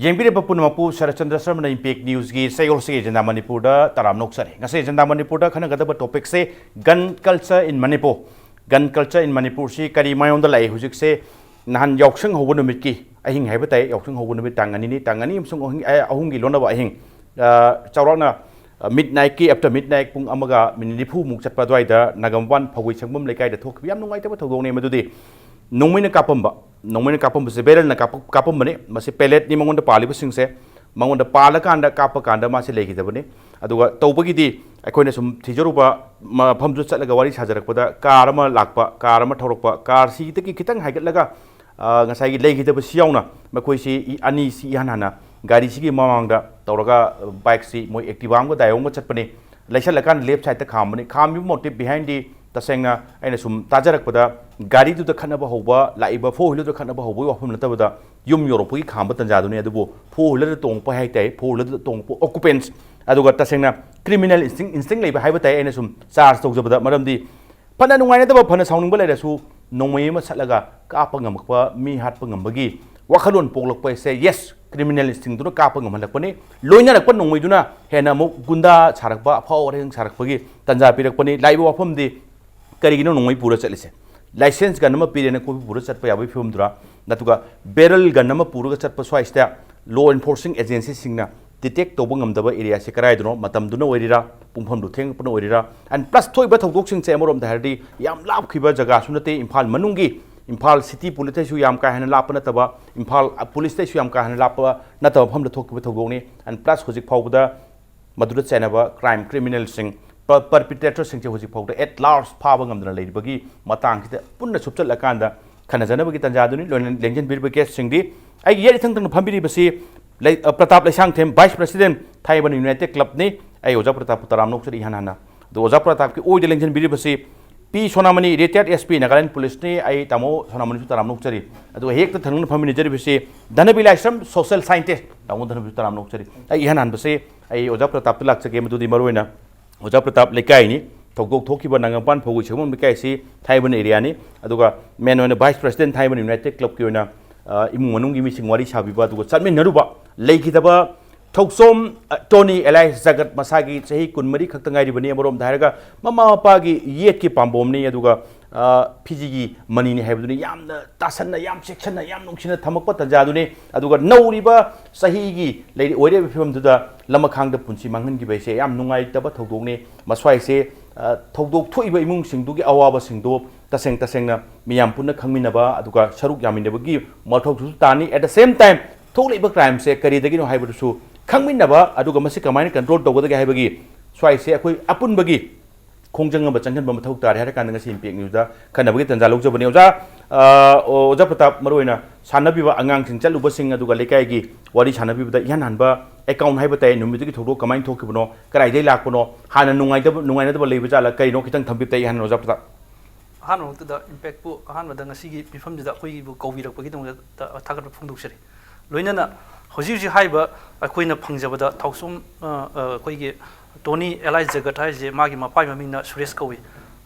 Yengbira Punapu, Sharatchandra Sharma Impact News Gi, say also in Manipur, Taram Noksari. I say in Manipur, Kanagata topic say gun culture in Manipur. Gun culture in Manipur, she carry my own the lay, who say Nan Yokshan Hobunumiki. I think Habitat, Yokshan Hobunumit Tangani, some Ahungi Lona by him. Charona midnight after midnight, Pung Amaga, Minipu, Muksapadwaida, Nagaland, Pawishamum, like I talk. We have no idea what to go name today. No mini kapamba, no mini kapum is better than a kapum money, must a pellet nimon the pali sing say, Mount the Palakanda Kapakanda Masi Lake the money. Aduga Tobagi, I couldn't some Tijuruba, Pumsu Salagawari Hazarakoda, Karama Lakpa, Karama Toropa, Kar Si, the Kitang Hagalaga, Nasai Lake the Siona, Makoisi, Anisi Yanana, Garisiki Mamanga, Toroga, Bikesi, Mo Activango, Diongo Chapani, Lashalakan left side the company, calm you motive behind the Tasanga and some Tajarakpada, Gari to the Kanaba Hoba, Laiba, 4 little Kanaba Hoba, from the Yum Europe, Kambatan Zaduni, the poor little tongue, Pohate, poor little tongue, occupants, Aduga Tasanga, criminal instinct labor, Habitat and some SARS talks about Madame D. Pananuana upon a sounding bullet who no Mayma Salaga, Kapangam, me Hatpangam Bagi, Wakalun Polok say yes, criminal instinct to the Kapangam Lapone, Loina Pano Miduna, Henamo, Gunda, Sarakba, Power and Sarakpagi, Tanza Piraponi, Live from the Carigino no Pura Selise. License Ganama Piri and a Pura Sat Payavi film dra, Natuga, Beryl Ganama Pura Sat Paswaista, law enforcing agency signa, detect Tobungam Dava area Sekaradro, Matam Duno Erira, Pumpam Duteng Puno Erira, and plus toy but of boxing Samuram the Hardy, Yam Lap Kiba Jagasunate, Impal Manungi, Impal City Police Yamka and Lapanataba, Impal Police Station Yamka and Lapa, Nata Pum the Tokibotogoni, and plus Hosik Powder, Madura Senava, crime, criminal sing. Perpetrator sing Jose Powder at large Pavangam the Lady Buggy, Matang, Puna Subtle Lakanda, Kanazana Gitanjaduni, Lengen Birbegas Singdi. I get it on the Pambiri Basi, Pratap Laishram, Vice President, Taiwan United Club, I was up Pratap Taramnoxi Hanana. There was up Pratap, O the Lengen Biribasi, P. Sonamani, Retd SP, Nagaland Police, I Tamo, Sonamani Taramnoxi. To hate the Tangan Pamini Jeribisi, Dhanabir Laishram, social scientist, I want to Taramnoxi. I Hanan Basi, I was up Pratap Laks again to the Marina. Pratap Lekaini, Togo Tokiba Nangapan, Poguchum Bikasi, Taiwan area, Aduga, men on the Vice President, Taiwan United Club Kuna, Imungi missing Wari Shabiba, to Samin Naruba, Lakitaba, Toksom, Tony, Elias Zagat Masagi, Sahi, Kunmari, Katangari, Banamarum, Daraga, Mama Pagi, Yeki Pambomni, Aduga, PG, Money Heavy, Yam, Tasana, Yam section, Yam Nuxina, Tamakota Jaduni, Aduga, no river, Sahigi, Lady, whatever film to the Lamakang the Punchi Mangi, say, Yam Nungai, Tabatogoni, Maswai say, Togdo, Toiba Mung Sing, Dugi Awaba Sing Do, Taseng, Miam Puna Kaminaba, Aduga, Sharuk Yamin never give, Moto Tani, at the same time, totally crime say, carry the Gino Hybrid Shoe, Kaminaba, Aduga Masika Mine control Togo the Gabagi, so I say, Apun Bagi. Kongjang Bachan Bamatok, Harakan and Simping News, Kanabit and Zaluk Zabanioza, Oza Pratap Maruna, Sanabiva Angang in Chalubasing Aduga Lekagi, what is Hanabi the Yananba, account Habitat, Numiti to go, Kamine Tokibono, Karai Lakono, Hana Nunga Labizala, Kaino Kitan Tambita and Rozapta. Hano to the impact book, Hana Dangasigi, from the COVID of Pagito, the attack of Fundushari. Luinana, Hosiji Haiba, a queen of Pangzabada, Toxum, Quigi. Tony Elias Zagataize, Magi Mapai Mina, Surescovi,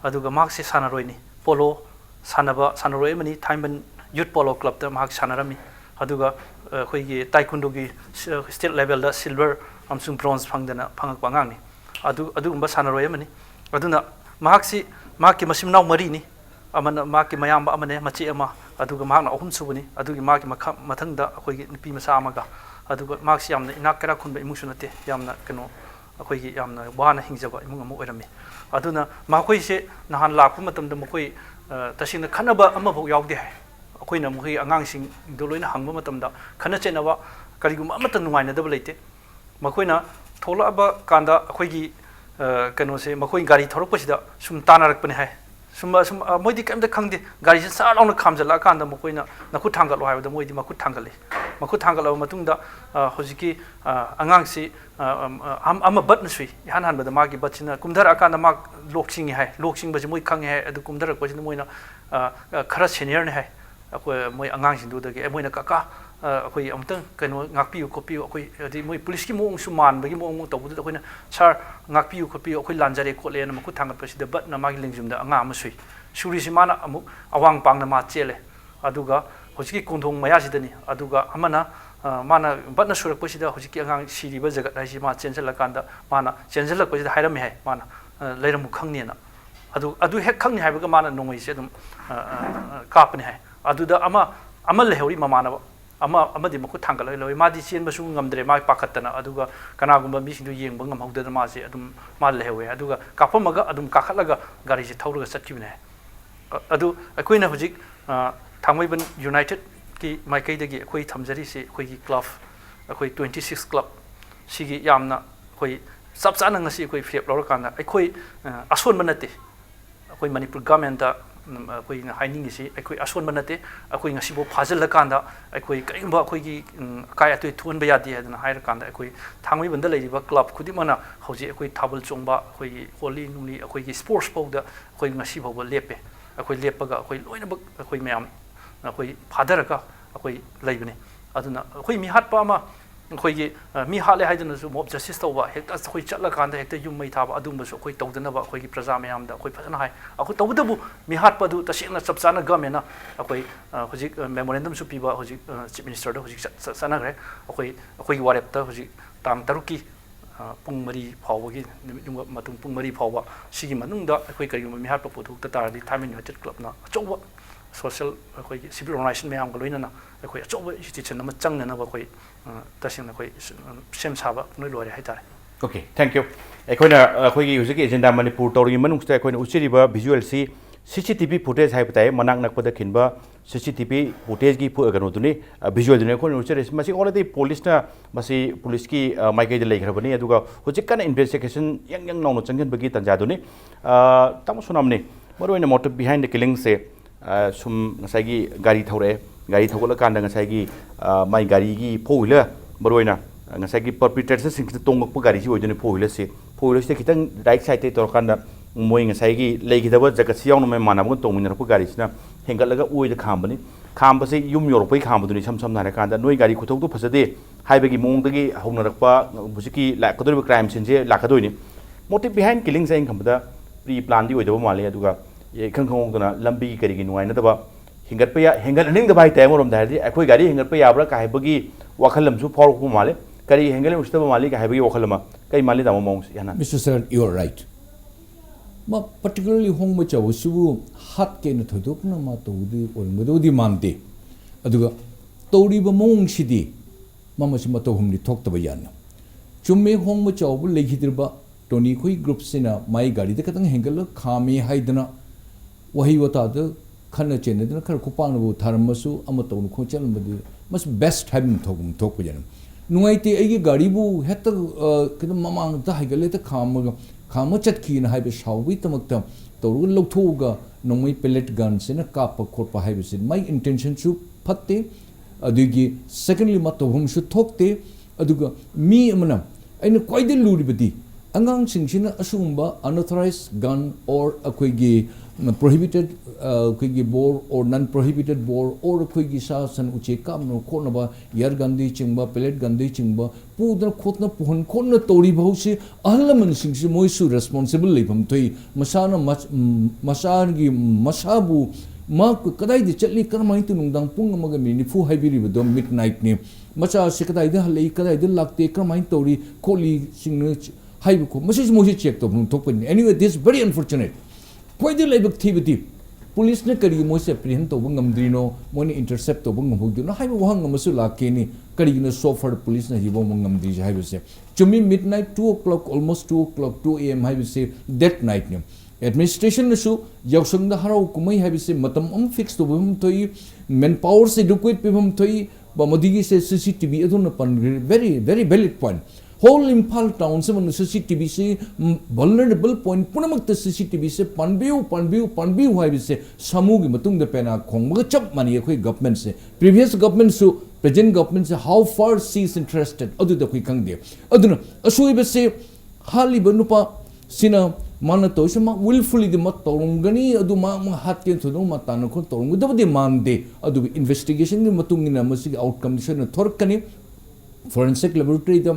Aduga Maxi Sanaroini, Polo, Sanaba, Sanaroemani, Time Youth Polo Club, the Mark Sanarami, Aduga, Taikundugi, state level, the silver, Amsum bronze Pangana, Pangapangani, Adumba Sanaroemani, Aduna, Maxi, Maki Masimna Marini, Amana Maki Mayamba Amane, Machiama, Aduga Magna Humsubuni, Adugi Maki Matanga, Pima Samaga, Aduga Maxiam, Nakara Kumba Emotionate, Yamna Cano. ꯑꯩꯈꯣꯏꯒꯤ ꯌꯥꯝꯅ ꯋꯥꯅ ꯍꯤꯡꯖꯕ ꯏꯃꯨꯡ ꯑꯃ ꯑꯣꯏꯔꯝꯃꯤ ꯑꯗꯨꯅ ꯃꯈꯣꯏꯁꯦ ꯅꯍꯥꯟ ꯂꯥꯛꯄ ꯃꯇꯝꯗ ꯃꯈꯣꯏ ꯇꯁꯦꯡꯅ ꯈꯟꯅꯕ ꯑꯃꯐꯥꯎ ꯌꯥꯎꯗꯦ ꯍꯥꯏ ꯑꯩꯈꯣꯏꯅ ꯃꯈꯣꯏ ꯑꯉꯥꯡꯁꯤꯡꯗꯣ ꯂꯣꯏꯅ ꯍꯪꯕ ꯃꯇꯝꯗ ꯈꯟꯅ ꯆꯩꯅꯕ ꯀꯔꯤꯒꯨꯝꯕ ꯑꯃꯠꯇ ꯅꯨꯡꯉꯥꯏꯅꯗꯕ ꯂꯩꯇꯦ ꯃꯈꯣꯏꯅ ꯊꯣꯛꯂꯛꯑꯕ ꯀꯥꯟꯗ ꯑꯩꯈꯣꯏꯒꯤ ꯀꯩꯅꯣꯁꯦ ꯃꯈꯣꯏ ꯒꯥꯔꯤ ꯊꯧꯔꯛꯄꯁꯤꯗ ꯁꯨꯝ ꯇꯥꯟꯅꯔꯛꯄꯅꯦ ꯍꯥꯏ मोदी कम खादे गाड़ी से सार लाउन खामजल्लाकान मखोइना नखुद थांगलो हाइबदा मोदी मखुद थांगले मखुद थांगलब मतुंगदा होजिकी अंगांगसी अम बटन सुई हान हानबदा मागी बटसिना कुमधर आकान मा लोकसिंग हाय लोकसिंग बजे मोय खांगे हाय अदु कुमधर पसिना मोइना खरा सीनियर ने हाय अखोय मोय अंगांगसिंग दुदगे मोइना काका अखोय अमतंग कनो ngakpiu kopiu अखोय अदि मोय पुलिस की मोंग सु मानबगी मोंग तौबदु अखोयना सर ngakpiu kopiu अखोय लांजरे खोले न मखु थांगत पसिदा बट न मागी लिंगजुमदा अंगा म सुई सुरी सिमाना अमु अवांग पांगना मा चेले अदुगा hojiki kondong maya sidani aduga amana mana batna surak pasida hojiki angang siriba jagat haisi ma chenjala kanda mana chenjala pasida hairami hai mana leiram khangni na adu hek khangni haibaga mana nongoi se dum kapni hai aduda ama lehori mamana ama amadi maku thangal loi madi chen basu ngamdre ma pakhatana aduga kanagumba mi sindu yengba ngamhauda ma se adum ma lehewe aduga kapamaga adum kakhatlaga gari se thauruga satkibne adu akoina hojik Thangmeiband United ki maikai dagi akoi thamjari se akoi ki club akoi 26 club sigi yamna akoi sabchana ngasi akoi flip lor kana akoi ason banate akoi Manipur government da akoi haining si akoi ason banate akoi ngasi bo phajal la kanda akoi kaimba akoi ki kai atoi thun ba yadi adna hair kanda akoi Thangmeiband da leiriba club khudimana hoji akoi thabal chongba akoi holy nuni akoi ki sports powda akoi ngasi bo lepe akoi lepaga akoi loina bak akoi mayam akoi phadaraga akoi leibne aduna akoi mi hatpa ma akoi gi mi hale haidana su mob justice tawba hekta akoi chatla kanda hekta yum mai thaba adum su akoi tawdana ba akoi gi praja mayam da akoi phajana hai akoi tawdabu mi hatpa du tasena chapchana gamena akoi hojik memorandum su piba hojik chief minister da hojik sana gre akoi warep ta hojik tang taruki pung mari phawagi matung pung mari phawba sigi manungda akoi kari mi hatpa pothuk ta tardi Thangmeiband United club na achwa social akoi civil organization mayam ga loina na akoi achwa institution na changna na akoi tasing akoi sem saba noi lore hai tare. Okay, thank you. Akoina akoi gi hujiki agenda Manipur tori manung sta akoina uchiriba visual si CCTV footage hai patai manak nak pada khinba CCTV footage gi pu agano duni visual duni akoina uchire masi already police na masi police ki maikai de leikhrabani aduga hujik kana investigation yang nong changgen bagi tanja duni tam sunamni maroina motive behind the killing se sum ngasagi gari thaure gari thogol kanda ngasagi mai gari gi phoile maroina ngasagi perpetrator sing tongok pu gari si ojone phoile se kitang right side te tor kanda moi ngasagi leigidaba jagat si yawn me manam tong min pu gari sina hengalaga oi de khambani khamba se yum yor pai khamba duni sam na kanda noi gari kuthok tu phasade haibagi mong dagi hongnarakpa busiki la kadori crime sin je la kadoi ni motive behind killing saying khambada pre plan di oi daba male aduga ye khang khong dona lambi kari gi nuai na daba hingat pa ya hingat ning daba tai morom da di akoi gari hingat pa ya bra ka haibagi wakhalam su for ku male kari hengale ustaba mali ka haibagi wakhalama kai mali da mong yana Mr. Sir, you are right. Ma particularly hong ma chaw su hat ke na thodok na ma to di or mo di mante aduga tori ba mong sidi mama si ma to hum ni thok ta ba yan chumme hong ma chaw bu legidir ba toni khoi group sina mai gari de katang hengal khami haidana wahi wata de khana chen de khar ko pang bu tharma su ama to nu khon chal ma di mas best habim thogum thok ba yan nuai te ai gari bu heta kid mamang ta haigale ta khama chat ki na haibe shawi tamak tam to ru lokthoga nomai pellet gun sina kap khot pa haibe sin my intention su phatte adugi secondly ma to hum su thokte aduga mi amana aina kwaide luribadi angang singchina asumba unauthorized gun or akoigi prohibited akoigi bore or non prohibited bore or akoigi sa san uche kam no khonaba yar gandhi chingba pellet gandhi chingba pudra khotna puhon khonna tori bhausi ahlaman singsi moisu responsible lebam toi masana masargi masabu ma kadai de chatli karmai tu nungdang pung amaga minifu haibiri do midnight ne macha sekadai de halei kadai de lakte karmai tori kholi singna haibu ko message mo check to thok anyway this is very unfortunate quite the labor activity police ne kari mo se apprehend to ngamdrino mo ni intercept to ngambu no haibu wang ngamasu lakeni kari na so far police na hibo ngamdi haibu se chumi midnight 2 o'clock almost 2 o'clock 2 am haibu se that night ne administration na su yausang da harau kumai haibu se matam fix to bum toi manpower se adequate bum toi ba modigi se CCTV adun pan very very valid point whole Impal town se man CCTV se vulnerable point punamak ta CCTV se panbiu haibi se samugi matung da pena khongba chap mani khoi government se previous government su present government se how far she is interested adu da khoi kangde aduna asoi se hali banupa sina mana to se ma willfully de mat torungani adu ma hat ken thodo ma tan ko torungu da de mande adu investigation ni matung ina masi outcome se na thorkani forensic laboratory da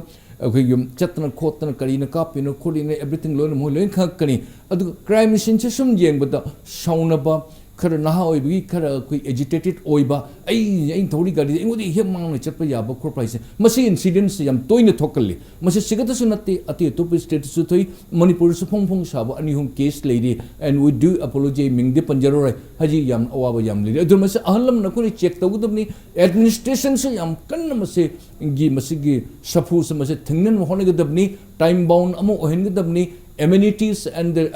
chatna khotna karina kapina khorina everything loin mo loin khakani adu crime scene se sum jeng bada saunaba खर नहा ओइबगी खर कोई agitated ओइबा आई थोड़ी गाड़ी इंगोदी हे मांग चप याब खोपाइसे मसी incident से यम तोइन थोकली मसी सिगतसु नते अति तो स्टेट सु थोई मणिपुर सु फोंग फोंग साब अनि हुम केस लेदी एंड वी डू अपोलोजी मिंगदे पंजरो हजी यम अवाब यम लेदी अदुर मसी अहलम नकुनी चेक तगुदबनी एडमिनिस्ट्रेशन से यम कन्न मसी गी मसी गी सफु से मसी थिंगन होनेगदबनी टाइम बाउंड अमो ओहेनगदबनी amenities and the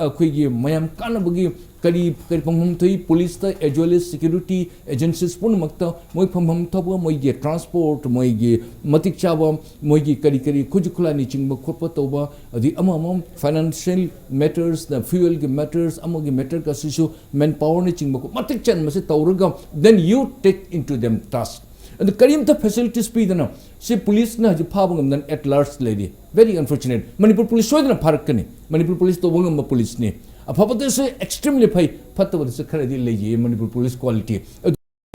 mayam kanabagi kari pamham thoi police ta as well as security agencies pun makta moi pamham thaba moi ge transport moi ge matik chaba moi ge kari khujkhula ni chingba khotpa toba adi amam financial matters the fuel ge matters amagi matter ka sisu manpower ni chingba ko matik chan mase tawraga then you take into them task and the karim the facilities pe dana se police na ji phabangam nan at large lady very unfortunate manipur police soidana pharakani manipur police to bangam police ne aphabate se extremely phai phatabade se kharadi leji manipur police quality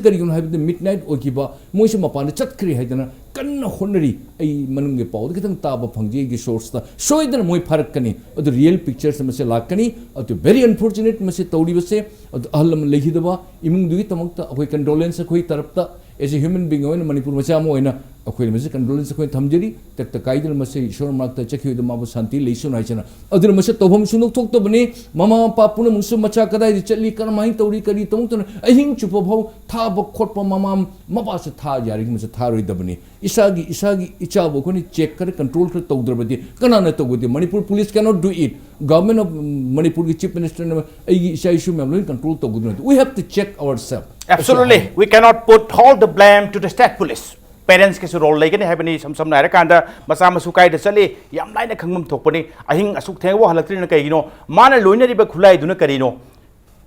kari gun have the midnight okiba moi se mapana chatkri haidana kanna honari ai manunge pawd kitang taba phangji gi source ta soidana moi pharakani adu real pictures se lakani adu very unfortunate mase tawdi base adu ahlam lehidaba imung dugi tamakta akoi condolence akoi tarapta as a human being oina manipur macha mo oina akoi mase condolence akoi thamjeri tak kaidal mase ishwar makta chakhi da mabu santi leisun haicana adur mase tobham sunuk thok to bani mama pa puna musu macha kadai chali kar mai tawri kari tong ahing chupa bhau tha ba khotpa mama mapa se tha yari mase tha roi da bani isagi icha bo koni check kar control kar tawdrbadi kana na tawgudi manipur police cannot do it government of manipur ki chief minister ai isha issue me control tawgudi we have to check ourselves. Absolutely, we cannot put all the blame to the state police. Parents ke role like ni habani sam na kanda masa masu kai da chali yam lai na khangmam thokpani ahing asuk thengwa halaktri na kai gino mana loina riba khulai duna karino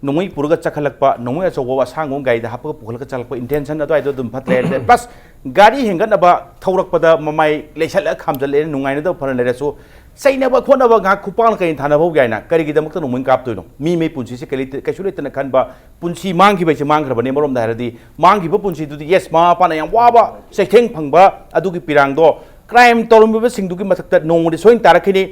nongoi purga chakhalakpa nongoi achowa sangong gai da hapka pukhalka chalakpa intention ado ai dum phatle plus gari hengan aba thaurakpada mamai leisala khamjale nungai na da phara le so sainaba khonaba ga khupang kai thana bau gaina kari gi damak nongoi kap toino mi punchi se kali kaisule tana khanba punchi mangi bai se mangra bane morom da haradi mangi ba punchi du yes ma pa na yang waba se theng phangba adu gi pirang do crime tolum ba sing du gi mathakta nongodi soin tarakhini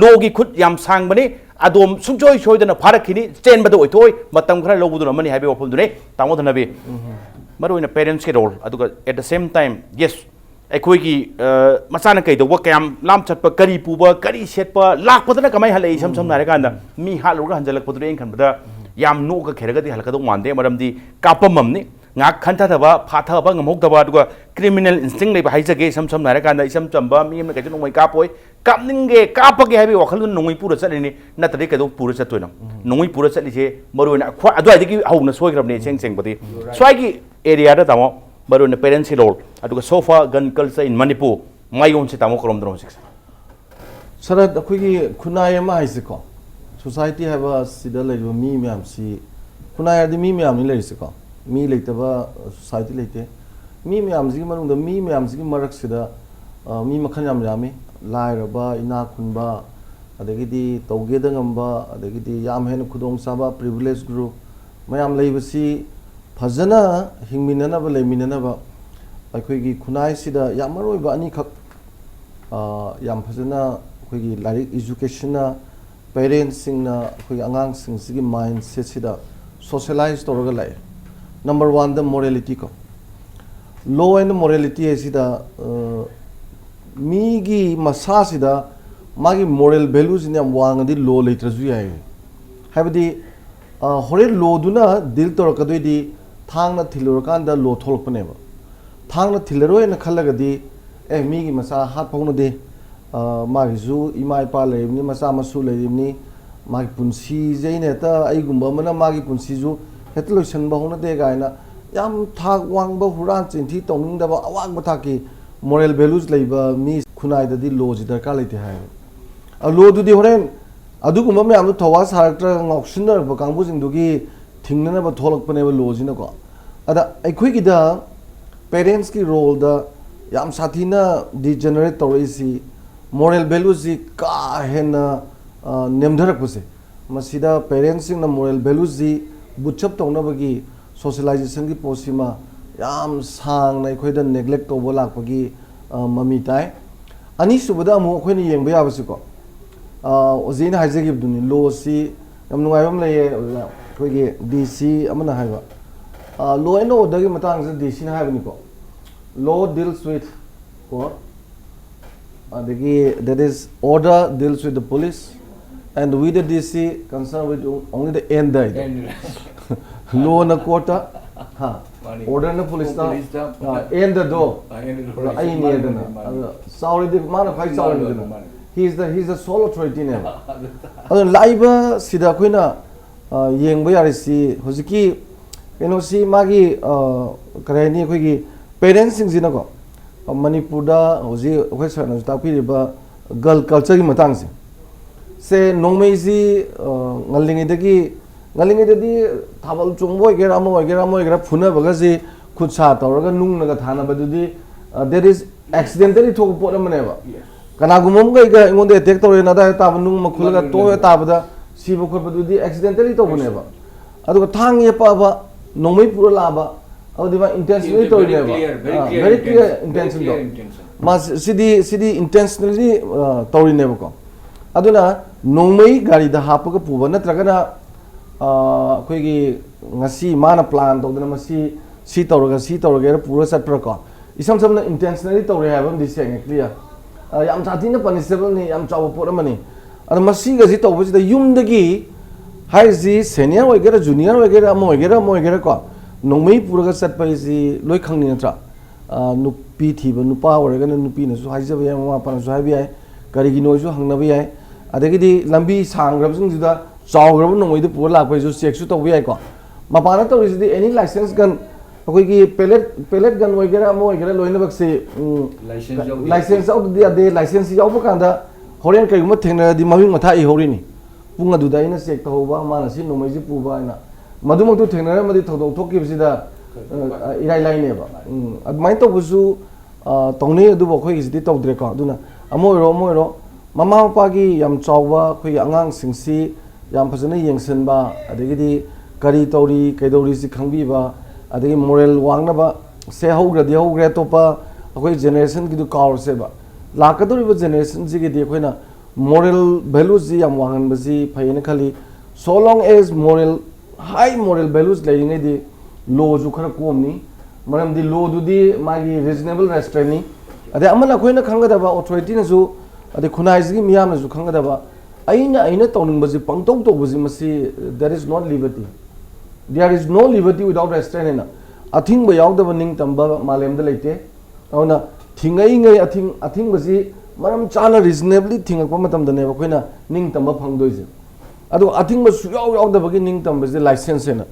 logi khut yam sang bane adom sunjoi soidana pharakhini chen ba do oithoi matam khara lobu du mani habi opum du ne tamo dhanabi maroina parents ke role aduga at the same time yes अखोई की मचाना कई दो क्या लाम चट करी पुब करी set लापदना कमाई हल सम सम नारकान मी हालुग हंजलपद खनबद याम नोक खेरगदी हलकदो मानदे मरमदी कापममनी ngak khanthathaba phathaba ngamhokdaba aduga criminal instinct leiba haijage sam sam narakanda isam chamba mi amna kaje nongoi kapoi kapninge kapage habi wakhal nongoi pura chalini natari kado pura chatoina nongoi pura chalise maruina khwa adu adigi hauna soigrabne cheng cheng badi swagi area da tamo maruina parents role aduga sofa gun culture in manipur mayon se tamo krom dro six sara akhoi khunai ma haise ko society have a sida leiba mi myam si khunai adi mi myam ni leise ko mi leitaba society leite mi myam ji manung da mi myam ji marak sida mi makhan yam yami lairaba ina khunba adagidi tauge da ngamba adagidi yam hen khudong saba privilege group mayam leibasi phajana hingminana ba leiminana ba akhoi gi khunai sida yam maroi ba ani khak yam phajana akhoi gi larik education na parents sing na akhoi angang sing sigi mindset sida socialize toroga lai number 1 the morality ko law and morality asida mi gi masa sida magi moral values in am wang di law later ju ai habdi hore law duna dil tor kadoi di thangna thilur kan da law tholok pane ba thangna thilero en khalaga di mi gi masa hat pawna de magi ju imai pa le ni masa masu le ni magi punsi jaine ta ai gumba mana magi punsi ju hetloshan bahuna de gaina yam thak wang ba huran chinthi tongning da ba awang ba thaki moral values leiba mi khunai da di law ji darkar leite hai a law du di horen adu gumba me am thowa saraktra ngoksinner ba kangbu jing du gi thingnana ba tholok pane ba law ji na ko ada aikhoi gi da parents ki role da yam sathina degenerate torisi moral values ji ka hena nemdharak puse masida parents sing na moral values ji buchap tongna bagi socialization ki posima yam sang na khoi da neglect to bolak bagi mami tai ani subada mu khoi ni yeng ba ya basu ko ozina haje gi duni lo si yam nungai bam le ꯑꯩꯈꯣꯏꯒꯤ ꯗꯤ ꯁꯤ ꯑꯃꯅ ꯍꯥꯏꯕ law and ꯑꯣꯔꯗꯔꯒꯤ ꯃꯇꯥꯡꯁꯤꯗ ꯗꯤ ꯁꯤꯅ ꯍꯥꯏꯕꯅꯤꯀꯣ law deals with what that is order deals with the police and we the DC concerned with only the end law na court order na police ta end the door ai ni da sorry the man of sorry he's the sole authority ne adu live sida koina yengba yari si hojiki keno si magi kare ni khoi gi parents sing jina ko Manipur da hoji khoi sarna ta piriba girl culture gi matang se nongmei ji ngalingi de di thabal chungboy gera mo gera phuna baga ji khutsa tawraga nung naga thana badudi there is accidentally thok pot amane ba kana gumom ga ingonde attack tawre na da ta nung makhul ga to ta bada sibu khot badudi accidentally to bune ba adu thang ye pa ba nongmei pura la ba adu ba intentionally to ne ba very clear intention do mas sidi intentionally tawri ne ba ko aduna nongmei gari da hapaga puba natragana ꯑꯩꯈꯣꯏꯒꯤ ꯉꯁꯤ ꯃꯥꯅ plan ꯇꯧꯗꯅ ꯃꯁꯤ ꯁꯤ ꯇꯧꯔꯒꯦ ꯄꯨꯔ ꯆꯠꯄ꯭ꯔꯥ ꯀꯣ ꯏꯁꯝ ꯁꯝꯅ ꯏꯟꯇꯦꯟꯁꯅꯦꯜꯂꯤ ꯇꯧꯔꯦ ꯍꯥꯏꯕ ꯑꯃꯗꯤ ꯁꯦꯡꯉꯦ ꯀ꯭ꯂꯤꯌꯥꯔ ꯌꯥꯝ ꯁꯥꯊꯤꯅ ꯄꯅꯤꯁꯦꯕꯜꯅꯤ ꯌꯥꯝ ꯆꯥꯎꯕ ꯄꯣꯠ ꯑꯃꯅꯤ ꯑꯗꯣ ꯃꯁꯤꯒꯁꯤ ꯇꯧꯕꯁꯤꯗ ꯌꯨꯝꯗꯒꯤ ꯍꯥꯏꯔꯤꯁꯤ ꯁꯦꯅꯤꯌꯔ ꯑꯣꯏꯒꯦꯔꯥ ꯖꯨꯅꯤꯌꯔ ꯑꯣꯏꯒꯦꯔꯥ ꯑꯃ ꯑꯣꯏꯒꯦꯔꯥ ꯀꯣ ꯅꯣꯡꯃꯩ ꯄꯨꯔꯒ ꯆꯠꯄ ꯍꯥꯏꯁꯤ ꯂꯣꯏ ꯈꯪꯅꯤ ꯅꯠꯇ꯭ꯔꯥ ꯅꯨꯄꯤ ꯊꯤꯕ ꯅꯨꯄꯥ ꯑꯣꯏꯔꯒꯅ ꯅꯨꯄꯤꯅꯁꯨ ꯍꯥꯏꯖꯕ ꯌꯥꯏ ꯃꯃꯥ ꯃꯄꯥꯅꯁꯨ ꯍꯥꯏꯕ ꯌꯥꯏ ꯀꯔꯤꯒꯤꯅꯣꯁꯨ ꯍꯪꯅꯕ ꯌꯥꯏ ꯑꯗꯒꯤꯗꯤ ꯂꯝꯕꯤ ꯁꯥꯡꯈ꯭ꯔꯕꯁꯤꯡꯁꯤꯗ ꯆꯥꯎꯈ꯭ꯔꯕ ꯅꯣꯡꯃꯩꯗꯨ ꯄꯨꯔ ꯂꯥꯛꯄꯩꯁꯨ ꯆꯦꯛꯁꯨ ꯇꯧꯕ ꯌꯥꯏꯀꯣ ꯃꯄꯥꯟꯗ ꯇꯧꯔꯤꯁꯤꯗꯤ ꯑꯦꯅꯤ ꯂꯥꯏꯁꯦꯟꯁ ꯒꯟ ꯑꯩꯈꯣꯏꯒꯤ ꯄꯦꯂꯦꯠ ꯒꯟ ꯑꯣꯏꯒꯦꯔꯥ ꯑꯃ ꯑꯣꯏꯒꯦꯔꯥ ꯂꯣꯏꯅꯃꯛꯁꯤ ꯂꯥꯏꯁꯦꯟꯁ ꯌꯥꯎꯗꯗꯤ ꯌꯥꯗꯦ ꯂꯥꯏꯁꯦꯟꯁ ꯌꯥꯎꯕ ꯀꯥꯟꯗ ꯍꯣꯔꯦꯟ ꯀꯔꯤꯒꯨꯝꯕ ꯊꯦꯡꯅꯔꯗꯤ ꯃꯃꯤꯡ ꯃꯊꯥ ꯏꯍꯧꯔꯤꯅꯤ ꯄꯨꯡ ꯑꯗꯨꯗ ꯑꯩꯅ ꯆꯦꯛ ꯇꯧꯍꯧꯕ ꯃꯥꯅ ꯁꯤ ꯅꯣꯡꯃꯩꯁꯤ ꯄꯨꯕ ꯍꯥꯏꯅ ꯃꯗꯨꯃꯛꯇꯨ ꯊꯦꯡꯅꯔꯝꯃꯗꯤ ꯊꯧꯗꯣꯛ ꯊꯣꯛꯈꯤꯕꯁꯤꯗ ꯏꯔꯥꯏ ꯂꯥꯏꯅꯦꯕ ꯑꯗꯨꯃꯥꯏꯅ ꯇꯧꯕꯁꯨ ꯇꯧꯅꯩ ꯑꯗꯨꯕꯨ ꯑꯩꯈꯣꯏꯒꯤꯁꯤꯗꯤ ꯇꯧꯗ꯭ꯔꯦꯀꯣ ꯑꯗꯨꯅ ꯑꯃ ꯑꯣꯏꯔꯣ ꯃꯃꯥ ꯃꯄꯥꯒꯤ ꯌꯥꯝ ꯆꯥꯎꯕ ꯑꯩꯈꯣꯏꯒꯤ ꯑꯉꯥꯡꯁꯤꯡꯁꯤ ꯌꯥꯝ ꯐꯖꯅ ꯌꯦꯡꯁꯤꯟꯕ ꯑꯗꯒꯤꯗꯤ ꯀꯔꯤ ꯇꯧꯔꯤ ꯀꯩꯗꯧꯔꯤꯁꯤ ꯈꯪꯕꯤꯕ ꯑꯗꯒꯤ ꯃꯣꯔꯦꯜ ꯋꯥꯡꯅꯕ ꯁꯦ ꯍꯧꯈ꯭ꯔꯦ ꯑꯇꯣꯞꯄ ꯑꯩꯈꯣꯏ ꯖꯦꯅꯦꯔꯦꯁꯟꯒꯤꯗꯨ ꯀꯥꯎꯔꯁꯦꯕ ꯂꯥꯛꯀꯗꯧꯔꯤꯕ ꯖꯦꯅꯦꯔꯦꯁꯟꯁꯤꯒꯤꯗꯤ ꯑꯩꯈꯣꯏꯅ ꯃꯣꯔꯦꯜ ꯚꯦꯂꯨꯁꯤ ꯌꯥꯝ ꯋꯥꯡꯍꯟꯕꯁꯤ ꯐꯩꯌꯦꯅ ꯈꯜꯂꯤ so long as high moral values ꯂꯩꯔꯤꯉꯩꯗꯤ ꯂꯣꯁꯨ ꯈꯔ ꯀꯣꯝꯅꯤ ꯃꯔꯝꯗꯤ ꯂꯣꯗꯨꯗꯤ ꯃꯥꯒꯤ ꯔꯤꯖꯅꯦꯕꯜ ꯔꯦꯁꯇ꯭ꯔꯦꯟꯅꯤ ꯑꯗꯩ ꯑꯃꯅ ꯑꯩꯈꯣꯏꯅ ꯈꯪꯒꯗꯕ ꯑꯣꯊꯣꯔꯤꯇꯤꯅꯁꯨ ꯑꯗꯩ ꯈꯨꯟꯅꯥꯏꯁꯤꯒꯤ ꯃꯤꯌꯥꯝꯅꯁꯨ ꯈꯪꯒꯗꯕ ꯑꯩꯅ ꯇꯧꯅꯤꯡꯕꯁꯤ ꯄꯪꯇꯧ ꯇꯧꯕꯁꯤ ꯃꯁꯤ there is no liberty without restraint ꯍꯥꯏꯅ ꯑꯊꯤꯡꯕ ꯌꯥꯎꯗꯕ ꯅꯤꯡꯇꯝꯕ ꯃꯥꯂꯦꯝꯗ ꯂꯩꯇꯦ ꯑꯗꯨꯅ ꯊꯤꯡꯉꯛꯏꯉꯩ ꯑꯊꯤꯡꯕꯁꯤ ꯃꯔꯝ ꯆꯥꯅ ꯔꯤꯖꯅꯦꯕꯂꯤ ꯊꯤꯡꯉꯛꯄ ꯃꯇꯝꯗꯅꯦꯕ ꯑꯩꯈꯣꯏꯅ ꯅꯤꯡꯇꯝꯕ ꯐꯪꯗꯣꯏꯁꯦ ꯑꯗꯨ ꯑꯊꯤꯡꯕ ꯁꯨꯡꯌꯥꯎ ꯌꯥꯎꯗꯕꯒꯤ ꯅꯤꯡꯇꯝꯕꯁꯦ ꯂꯥꯏꯁꯦꯟꯁ ꯍꯥꯏꯅ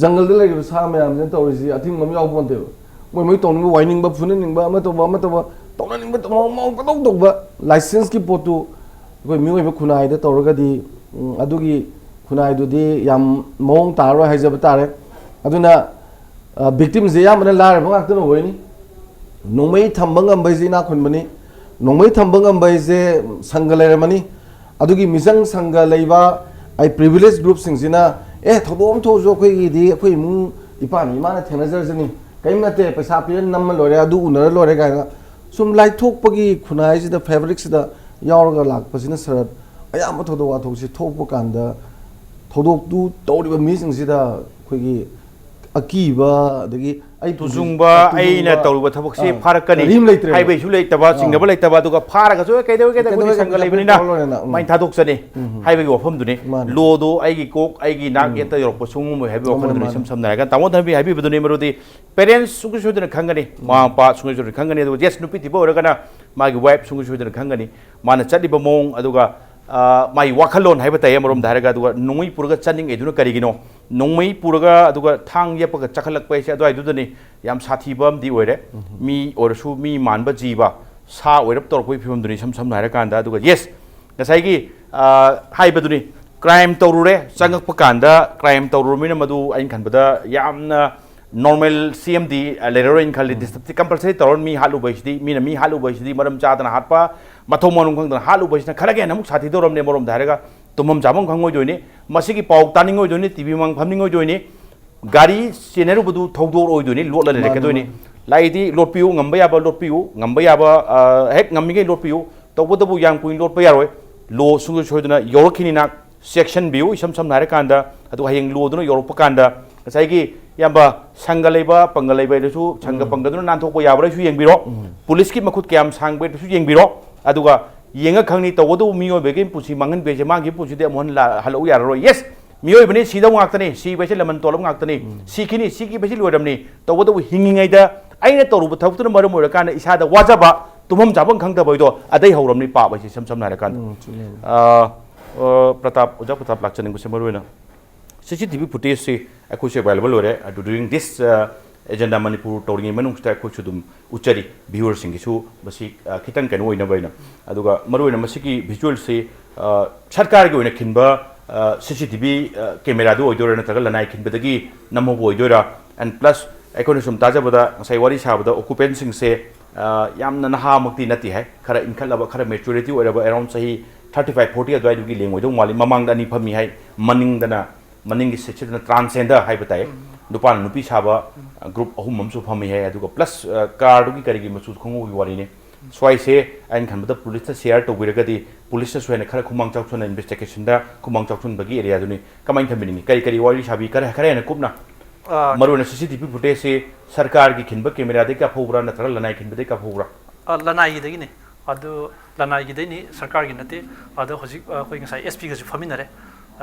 ꯖꯪꯒꯜꯗ ꯂꯩꯔꯤꯕ ꯁꯥ ꯃꯌꯥꯝꯁꯤꯅ ꯇꯧꯔꯤꯁꯤ ꯑꯊꯤꯡꯕ ꯑꯃ ꯌꯥꯎꯕ ꯅꯠꯇꯦꯕ ꯃꯣꯏ ꯇꯧꯅꯤꯡꯕ ꯋꯥꯏꯅꯤꯡꯕ ꯐꯨꯅꯅꯤꯡꯕ ꯑꯃ ꯇꯧꯕ ꯇꯧꯅꯅꯤꯡꯕ ꯄꯪꯇꯧ ꯇꯧꯕ ꯂꯥꯏꯁꯦꯟꯁꯀꯤ ꯄꯣꯠꯇꯨ ꯑꯩꯈꯣꯏ ꯃꯤꯑꯣꯏꯕ ꯈꯨꯟꯅꯥꯏꯗ ꯇꯧꯔꯒꯗꯤ ꯑꯗꯨꯒꯤ ꯈꯨꯟꯅꯥꯏꯗꯨꯗꯤ ꯌꯥꯝ ꯃꯑꯣꯡ ꯇꯥꯔꯣꯏ ꯍꯥꯏꯖꯕ ꯇꯥꯔꯦ ꯑꯗꯨꯅ ꯚꯤꯛꯇꯤꯝꯁꯦ ꯑꯌꯥꯝꯕꯅ ꯂꯥꯏꯔꯕ ꯉꯥꯛꯇꯅ ꯑꯣꯏꯅꯤ ꯅꯣꯡꯃꯩ ꯊꯝꯕ ꯉꯝꯕ ꯍꯥꯏꯁꯦ ꯏꯅꯥꯛ ꯈꯨꯟꯕꯅꯤ ꯅꯣꯡꯃꯩ ꯊꯝꯕ ꯉꯝꯕ ꯍꯥꯏꯁꯦ ꯁꯪꯒ ꯂꯩꯔꯝꯃꯅꯤ ꯑꯗꯨꯒꯤ ꯃꯤꯆꯪ ꯁꯪꯒ ꯂꯩꯕ ꯄ꯭ꯔꯤꯚꯤꯂꯦꯖ ꯒ꯭ꯔꯨꯞꯁꯤꯡꯁꯤꯅ ꯊꯧꯗꯣꯛ ꯑꯃ ꯊꯣꯛꯑꯁꯨ ꯑꯩꯈꯣꯏꯒꯤꯗꯤ ꯑꯩꯈꯣꯏ ꯏꯃꯨꯡ ꯏꯄꯥꯅ ꯏꯃꯥꯅ ꯊꯦꯡꯅꯖꯔꯁꯅꯤ ꯀꯔꯤꯝ ꯅꯠꯇꯦ ꯄꯩꯁꯥ ꯄꯤꯔ ꯅꯝꯃ ꯂꯣꯏꯔꯦ ꯑꯗꯨ ꯎꯅꯔ ꯂꯣꯏꯔꯦ ꯀꯥꯏꯅ ꯁꯨꯝ ꯂꯥꯏꯊꯣꯛꯄꯒꯤ ꯈꯨꯟꯅꯥꯏꯁꯤꯗ ꯐꯦꯕ꯭ꯔꯤꯛꯁꯤꯗ ꯌꯥꯎꯔꯒ ꯂꯥꯛꯄꯁꯤꯅ ꯁꯔꯠ ꯑꯌꯥꯝꯕ ꯊꯧꯗꯣꯛ ꯋꯥꯊꯣꯛꯁꯤ ꯊꯣꯛꯄ ꯀꯥꯟꯗ ꯊꯧꯗꯣꯛꯇꯨ ꯇꯧꯔꯤꯕ ꯃꯤꯁꯤꯡꯁꯤꯗ ꯑꯩꯈꯣꯏꯒꯤ ꯑꯀꯤꯕ ꯑꯗꯒꯤ ꯇꯨꯖꯨꯡꯕ ꯑꯩꯅ ꯇꯧꯔꯤꯕ ꯊꯕꯛꯁꯤ ꯐꯥꯔꯛꯀꯅꯤ ꯍꯥꯏꯕꯩꯁꯨ ꯂꯩꯇꯕ ꯆꯤꯡꯅꯕ ꯂꯩꯇꯕ ꯑꯗꯨꯒ ꯐꯥꯔꯒꯁꯨ ꯀꯩꯗꯧꯒꯦ ꯑꯩꯈꯣꯏꯗꯤ ꯁꯪꯒ ꯂꯩꯕꯅꯤꯅ ꯃꯥꯏ ꯊꯥꯗꯣꯛꯆꯅꯤ ꯍꯥꯏꯕꯒꯤ ꯋꯥꯐꯝꯗꯨꯅꯤ ꯂꯣꯗꯣ ꯑꯩꯒꯤ ꯀꯣꯛ ꯑꯩꯒꯤ ꯅꯥꯛ ꯌꯦꯠꯇ ꯌꯧꯔꯛꯄ ꯁꯨꯡꯉꯝꯃꯣꯏ ꯍꯥꯏꯕꯒꯤ ꯋꯥꯈꯜꯗꯨꯅꯤ ꯏꯁꯝ ꯁꯝꯅ ꯍꯥꯏꯔꯒ ꯇꯥꯃꯣ ꯊꯅꯕꯤ ꯍꯥꯏꯕꯤꯕꯗꯨꯅꯤ ꯃꯔꯨꯗꯤ ꯄꯦꯔꯦꯟꯁ ꯁꯨꯡꯁꯣꯏ ꯁꯣꯏꯗꯅ ꯈꯪꯒꯅꯤ ꯃꯃꯥ ꯃꯄꯥ ꯁꯨꯡꯁꯣꯏ ꯁꯣꯏꯗꯅ ꯈꯪꯒꯅꯤ ꯑꯗꯨꯒ ꯌꯦꯁ ꯅꯨꯄꯤ ꯊꯤꯕ ꯑꯣꯏꯔꯒꯅ ꯃꯥꯒꯤ ꯋꯥꯏꯐ ꯁꯨꯡꯁꯣꯏ ꯁꯣꯏꯗꯅ ꯈꯪꯒꯅꯤ ꯃꯥꯅ ꯆꯠꯂꯤꯕ ꯃꯑꯣꯡ ꯑꯗꯨꯒ ꯃꯥꯒꯤ ꯋꯥꯈꯜꯂꯣꯟ ꯍꯥꯏꯕ ꯇꯥꯏ ꯑꯃꯔꯣꯝꯗ ꯍꯥꯏꯔꯒ ꯑꯗꯨꯒ ꯅꯣꯡꯃꯩ ꯄꯨꯔꯒ ꯆꯠꯅꯤꯡꯉꯤꯗꯨꯅ ꯀꯔꯤꯒꯤꯅꯣ ꯅꯣꯡꯃꯩ ꯄꯨꯔꯒ ꯑꯗꯨꯒ ꯊꯥꯡ ꯌꯦꯞꯄꯒ ꯆꯠꯈꯠꯂꯛꯄ ꯍꯥꯏꯁꯦ ꯑꯗꯨꯋꯥꯏꯗꯨꯗꯅꯤ ꯌꯥꯝ ꯁꯥꯊꯤꯕ ꯑꯃꯗꯤ ꯑꯣꯏꯔꯦ ꯃꯤ ꯑꯣꯏꯔꯁꯨ ꯃꯤ ꯃꯥꯟꯕ ꯖꯤꯕ ꯁꯥ ꯑꯣꯏꯔꯞ ꯇꯧꯔꯛꯄꯒꯤ ꯐꯤꯕꯝꯗꯨꯅꯤ ꯏꯁꯝ ꯁꯝꯅ ꯍꯥꯏꯔꯀꯥꯟꯗ ꯑꯗꯨꯒ ꯌꯦꯁ ꯉꯁꯥꯏꯒꯤ ꯍꯥꯏꯕꯗꯨꯅꯤ ꯀ꯭ꯔꯥꯏꯝ ꯇꯧꯔꯨꯔꯦ ꯆꯪꯉꯛꯄ ꯀꯥꯟꯗ ꯀ꯭ꯔꯥꯏꯝ ꯇꯧꯔꯨꯔꯃꯤꯅ ꯃꯗꯨ ꯑꯩꯅ ꯈꯟꯕꯗ ꯌꯥꯝꯅ ꯅꯣꯔꯃꯦꯜ CMD ꯂꯩꯔꯔꯣꯏꯅ ꯈꯜꯂꯤ ꯗꯤꯁꯇ꯭ꯔꯤꯛꯇꯤ ꯀꯝꯄꯜꯁꯔꯤ ꯇꯧꯔ ꯃꯤ ꯍꯥꯠꯂꯨꯕ ꯍꯥꯏꯁꯤꯗꯤ ꯃꯤꯅ ꯃꯤ ꯍꯥꯠꯂꯨꯕ ꯍꯥꯏꯁꯤꯗꯤ ꯃꯔꯝ ꯆꯥꯗꯅ ꯍꯥꯠꯄ ꯃꯊꯧ ꯃꯔꯝ ꯈꯪꯗꯅ ꯍꯥꯠꯂꯨꯕ ꯍꯥꯏꯁꯤꯅ ꯈꯔ ꯍꯦꯟꯅ ꯑꯃꯨꯛ ꯁꯥꯊꯤꯗꯧꯔꯕꯅꯦ ꯑꯃꯔꯣꯝꯗ ꯍꯥꯏꯔꯒ ꯇꯨꯝꯐꯝ ꯆꯥꯐꯝ ꯈꯪꯉꯣꯏꯗꯣꯏꯅꯤ ꯃꯁꯤꯒꯤ ꯄꯥꯎ ꯇꯥꯅꯤꯡꯉꯣꯏꯗꯣꯏꯅꯤ ꯇꯤꯚꯤ ꯃꯃꯥꯡ ꯐꯝꯅꯤꯡꯉꯣꯏꯗꯣꯏꯅꯤ ꯒꯥꯔꯤ ꯆꯦꯟꯅꯔꯨꯕꯗꯨ ꯊꯧꯗꯣꯔꯑꯣꯏꯗꯣꯏꯅꯤ ꯂꯣꯠꯂ ꯂꯩꯔꯛꯀꯗꯣꯏꯅꯤ ꯂꯥꯏꯗꯤ ꯂꯣꯠꯄꯤꯌꯨ ꯉꯝꯕ ꯌꯥꯕ ꯂꯣꯠꯄꯤꯌꯨ ꯉꯝꯕ ꯌꯥꯕ ꯍꯦꯛ ꯉꯝꯃꯤꯉꯩ ꯂꯣꯠꯄꯤꯌꯨ ꯇꯧꯕꯇꯕꯨ ꯌꯥꯝ ꯀꯨꯏꯅ ꯂꯣꯠꯄ ꯌꯥꯔꯣꯏ ꯂꯣ ꯁꯨꯡꯁꯣꯏ ꯁꯣꯏꯗꯅ ꯌꯧꯔꯛꯈꯤꯅꯤꯅ ꯆꯦꯛꯁꯤꯟꯕꯤꯌꯨ ꯏꯁꯝ ꯁꯝꯅ ꯍꯥꯏꯔꯀꯥꯟꯗ adu hayeng lo duna yorok pakanda sai gi yamba sangga leba pangga leba su sangga pangga duna nan thok po yabra su yeng biro police ki makhut kyam sang be su yeng biro aduga yenga khangni tawdu miyo be gen pusi mangan be je ma gi pusi de mon la halo ya ro yes miyo bani si dong aktani si be laman tolom aktani si kini si ki be loramni tawdu hingingai da aina toru thawtu na marum kan isa da wajaba tumam jabang khangta boido adai hauramni pa ba si sam sam na kan Pratap Ujak Pratap lakchaning ko maruina CCTV footage se akhu se available ore during this agenda Manipur touring manung sta ko chudum uchari viewers sing su basi khitang kan oina baina aduga maruina masiki visual se sarkar gi oina khinba CCTV camera du oidora na tagal lanai khinba dagi namho oidora and plus ekoni sum taja bada sai wari sa bada occupant sing se yamna naha mukti nati hai khara inkhalaba khara maturity oraba around sahi 35-40 adwai dugi lengoi dong mali mamang dani phami hai maning dana maning gi section transgender hai batai dupan nupi saba group ahum mamsu phami hai aduga plus car dugi kari gi masu khongu gi wari ne swai se ain khan bada police ta share to biraga di police ta swai khara khumang chak chuna investigation da khumang chak chun bagi area duni kamain thamini ni kari kari wari sabi kare khare na kupna maru na CCTV footage se sarkar gi khinba camera de ka phobra na thara lanai khinba de ka phobra lanai gi de ni adu lanai gi de ni sarkar gi nate adu hojik koi ngai SP ga su faminare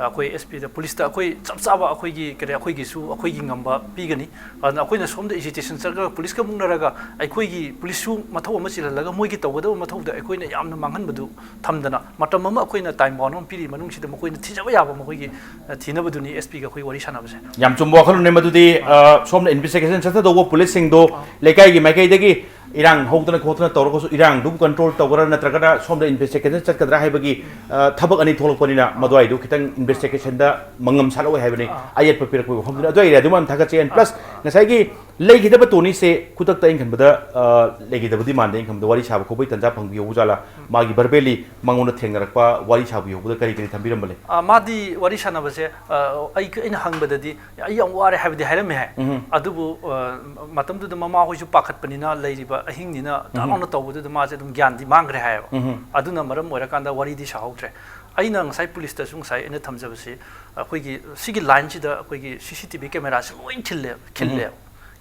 akoi SP da police da akoi chap chaba akoi gi kare akoi gi su akoi gi ngamba pigani adna akoi na som da agitation sarkar police ka mungnaraga akoi gi police su mathau ama chilalaga moi gi tawada mathau da akoi na yamna manghan badu thamdana matam ama akoi na time bound piri manung si da makoi na thijaba yaba makoi gi thina badu ni SP ga akoi wari sana base yam chumbo khalu ne madudi som na investigation chata do police sing do lekai gi makai dagi irang hogdana khotna tawro ko irang dum control tawra natraga som da investigation chatkadra haibagi thabak ani tholokpanina madwai du kitang investigation da mangam saloi haibani ayat papir ko homdina adoi ira dumam thaga chen plus ngasai gi leigi da batoni se kutak ta ingkan bada leigi da budi mande ingkan da wari sab ko bai tanja phangbi ujala magi barbeli mangona thengnarakpa wari sab yo buda kari kari thambiram bale madi wari sana base ai ina hangbadadi ai yam ware habdi hairame hai adubu matam du mama hoisu pakhat panina leiriba ahing nina tauna tawbudu da maje dum gyan di mangre hai aduna maram oirakanda wari di sahautre aina ngai police ta sung sai ina thamjabasi akoi gi sigi line chi da akoi gi CCTV camera se loin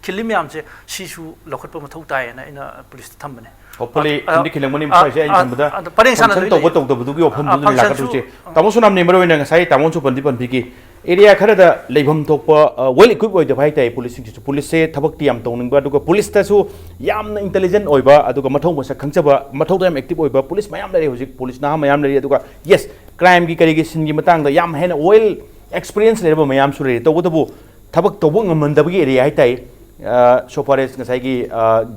khille myam se sisu lokhatpa mathau tai na ina police ta thambane hopefully indi khilangmani msai se ai thambada pareng sana to du gi opham du la ka tu che tamo sunam ne maro ina ngai tamo chu pandi pan piki area khara da leibham thokpa well equipped oi da bhai tai police chi police se thabak ti yam tongning ba duga police ta su yamna intelligent oi ba aduga mathau ma sa khangchaba mathau da yam active oi ba police mayam lari hojik police na mayam lari aduga yes crime gi kari gi sin gi matang da yam hena well experience le ba mayam su re to bu thabak to bu ngamman da gi area hai tai so far as ngasai gi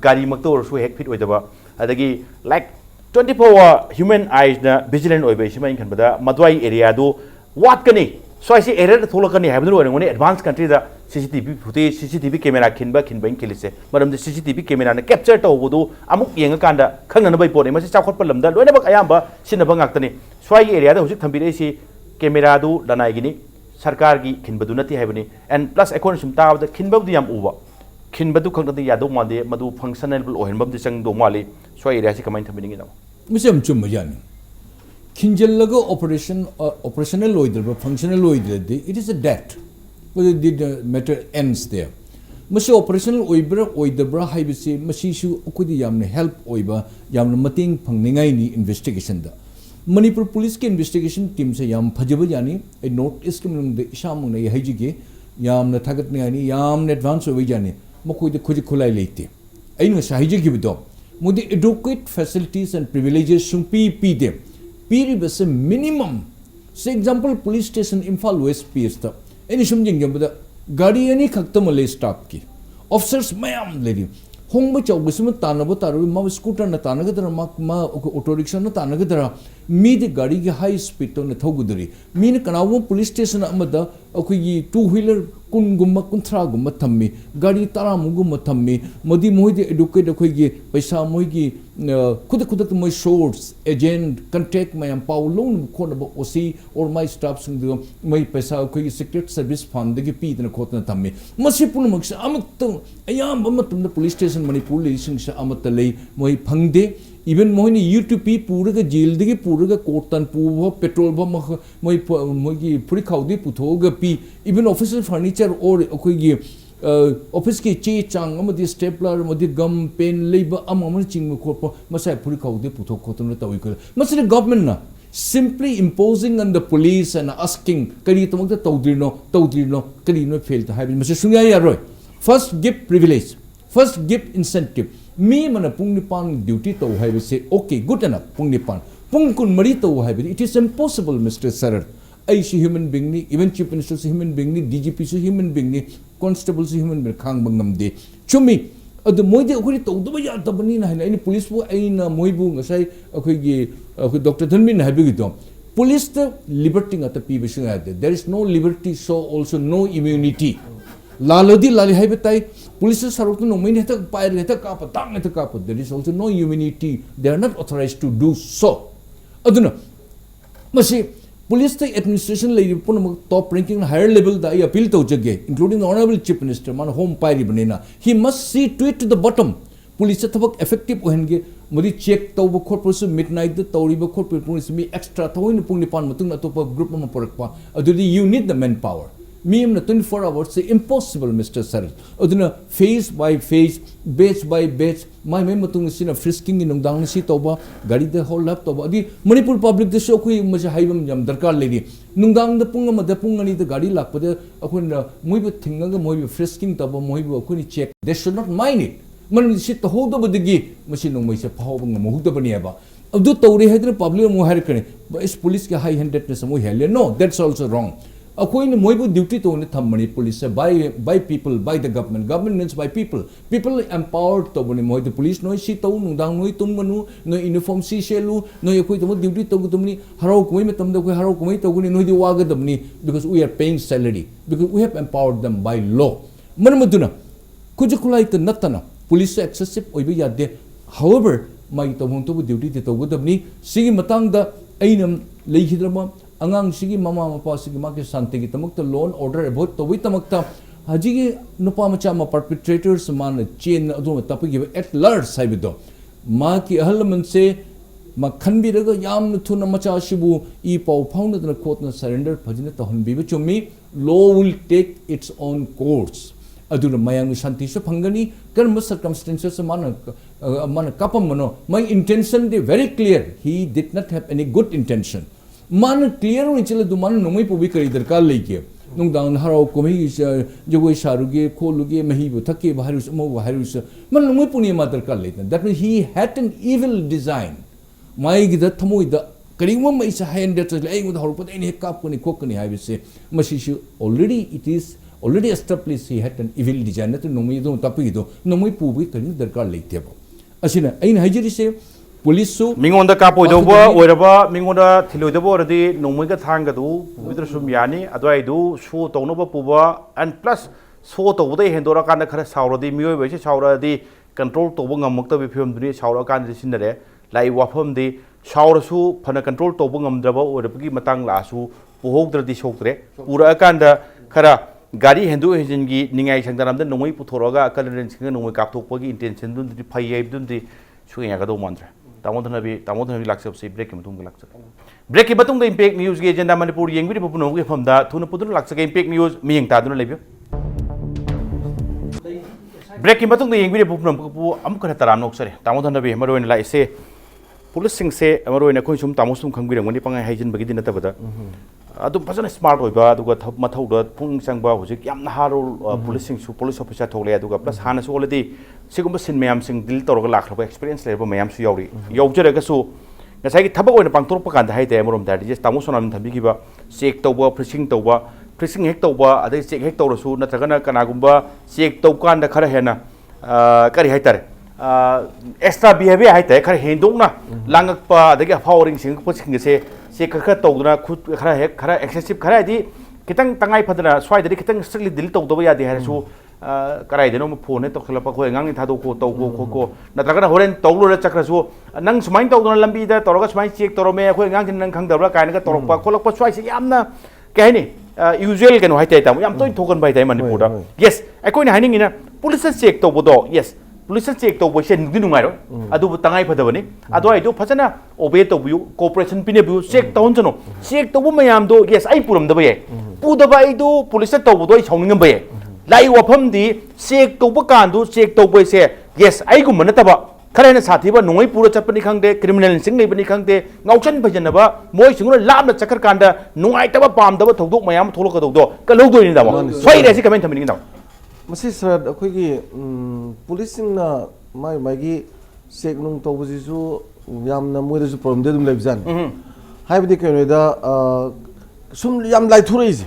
gari mak to su hek fit oi da ba adagi like 24 human eyes na vigilant oi ba sima in khan bada madwai area do what kani so I see error tholakani haibdu ore advanced country da CCTV footage CCTV camera khinba in kilise maram the CCTV camera na capture to bodu amuk yenga kanda khangna bai pore masi chakhot palam da loina bak ayamba sinaba ngaktani swai area da hujik thambire si camera du lanai gini sarkar gi khinbadu nati haibani and plus ekon sum ta da khinbadu yam uba khinbadu khangda ya do mande madu functional ohenbam de chang do mali swai area si kamain thambini na musam chum majani Kinjalaga operational loider, functional loider, it is a debt. But the matter ends there. Masi operational oidabra haibisi masishu okudi yamne help oiba yamne mating pangningai ni investigation da. Manipur police ke investigation team se yam phajaba yani a note is kim de ishamung nei haijige yamne thagat ne ani yamne advance oi jani makoi de khoji khulai leite. Ainu sahiji gibido mudi adequate facilities and privileges sum pi dem. Piribase minimum. For example, police station Imphal West Pista. Any something about Gadi any Kaktamale stop ki. Officers mayam lady. Hongba Chawbisum Tanabataru, Ma scooter Natanagadra Ma auto rickshaw Natanagadra, me the Gadi high speed on the Togudri. Mean Kanawa police station Amada, Okuyi, two-wheeler Kunguma Kuntraguma Tammi, Gadi Taramuguma Tammi, Modi Moidi educate a Kuigi, Paisa Moigi, Kudakudak my shorts, agent, contact my Paulon Kodaba Osi or my stops in the my Paisa Kuigi Secret Service Fund, the Gipit and a Kotna Tammi. Masipulmux Amatum, Ayam Amatum, the police station Manipur, Amatalay, Moi Pangde, even moine U2P pura ga jail de pura ga kotan pu petrol ba moi puri khawdi putho ga pi even office furniture or akoi gi office ki che chang amadi stapler amadi gum pen leiba amamani ching ko masai puri khawdi putho khotun tawi ko masai government na simply imposing on the police and asking kari tamak tawdrino kari no fail to have masai sunya ya roi first give privilege first give incentive me mana pung nipan duty to hai se okay good enough pung nipan pung kun mari to hai it is impossible Mr. Sarar I see human being ni even chief minister is human being ni DGP is human being ni constable is human being khang bangam de chumi adu moi de khori to do ya ta bani na hai ni police bu ai na moi bu ngasai akhoi gi Dr. Dhanbir hai bi do police the liberty ngata pi bisu ha de there is no liberty so also no immunity lalodi lali hai betai police saruk no main heta pai heta ka patang heta ka there is also no immunity they are not authorized to do so aduna masi police the administration lady pun top ranking higher level da I appeal to jage including the honorable chief minister man home pai banina he must see to it to the bottom police thabak effective ohenge modi check tawba khorpus midnight the tawriba khorpus police me extra thoin pung nipan matung atopa group ma porakpa adudi you need the manpower me 24 hours say impossible Mr. Sir aduna phase by phase batch by batch my matung sina frisking in dang si toba gari de hold up toba adi Manipur public the show kui ma haibam jam darkar ledi nungdang da pung ma da pung ani da gari lakpa da akun moi bu thinga ga moi bu frisking toba moi bu akuni check they should not mind it man si to hold up digi machine no moi se phaw bang ma hu da bani ba adu tawri hadre public mo har kane is police ke high handedness mo hele no that's also wrong according to Moibu duty to Thamani police by people by the government means by people empowered to Moi the police no si to nung noi tum manu no uniform si shelu no yakoi to duty to tumni harau koi me tam da koi harau koi to ni no di waga damni because we are paying salary because we have empowered them by law manmaduna kujukulai to natana police excessive oibi yade however mai to to duty to damni sigi matang da ainam leihidrama angang sigi mama mapa sigi ma ke santi gi tamakta law and order about to wi tamakta haji gi nupa macha ma perpetrators man chain adu tapagi at large saibido ma ki ahalman se ma khanbi raga yam thuna macha shibu I pau found na court na surrender phajina to hanbi bi chumi law will take its own course aduna mayang shanti se phangani karma circumstances man kapam mano my intention they very clear he did not have any good intention man clear ni chile du man nomai pubi kari darkar leike nung dang harau komai jogoi saruge kholuge mahi bu thakke baharus mo baharus man nomai puni ma darkar leita that means he had an evil design mai gida thamoi da karingma mai sa hand that ai ngud haru pat ai kap koni kokoni haibise masishu already it is already established he had an evil design that nomai do tapi do nomai pubi kari darkar leite ba asina ain hajiri se police so mingonda kapo doba oiraba mingonda thiloidaba oradi nomoi ga thanga du pubitra sum yani adwai du so tawnoba puba and plus so tawda hendora kan khara sauradi mioi bai se sauradi control toba ngamakta bi film duni saura kan sinare lai wafam di saurasu phana control toba ngamdraba orabagi matang la su puhogdradi soktre pura kan da khara gari hendu henjingi ningai sangdaram da nomoi puthoroga kalren singa nomoi kapthokpagi intention dun di phai dun di suya ga do mandra Dhanabir Laishram se break matung laksa break matung da impact news ge agenda Manipur yengbi de puno ge famda thuna pudun laksa ge impact news miyeng ta dun lebyo break matung da yengbi de puno pu am kana taram nok sare Dhanabir maroin lai se police sing se maroin khoi sum tamusum khangbi rangoni pangai haijin bagi dinata bada adu pasana smart oiba aduga mathau da pung sangba hojik yamna harol police sing su police officer thole aduga plus hana su already sigumba sin mayam sing dil torga lakhra experience leba mayam su yauri yaujare ga su ngasai gi thabak oina pangtor pa kan da haite amorom da just tamu sonam thambi gi ba check tawba pressing hek tawba adai check hek tawra su natragana kana gumba check taw kan da khara hena kari haitare extra behavior haite khara hendokna langak pa adagi powering sing ko sing se check khara tawduna khut khara hek khara excessive khara di kitang tangai phadana swai da kitang strictly dil tawdaba ya de ha su karai deno phone to khla pa khoi ngang thadu ko to ko natraga horen tawlo ra chakra su nang sumain tawdona lambi da toroga sumai check torome khoi ngang nang khang dabra kaina ka torok pa kholok pa swai se yamna kahini usual keno haite ta yam toin thokan bai tai Manipur da yes akoi ni haning ina police check to bodo yes police check to boy sen du nungai ro adu tangai phadabani adu ai do phajana obey to bu cooperation pine bu check town jano check to bu mayam do yes ai puram da baye pu da bai do police to bu do ai chawning baye lai wafam di check to bu kan du check to boy se yes ai gum na taba khare na sathi ba nungai pura chapani khangde criminal sing nei bani khangde ngauchan bhajana ba moi singuna lam na chakar kanda nungai taba pam da ba thodok mayam tholok ka do ka log do ni da ba swai re si comment thamini da masi sir akhoi police na mai gi sek nung to bu su yam na moi da su problem de dum le bijan hai bi ke no da sum yam lai thurai ji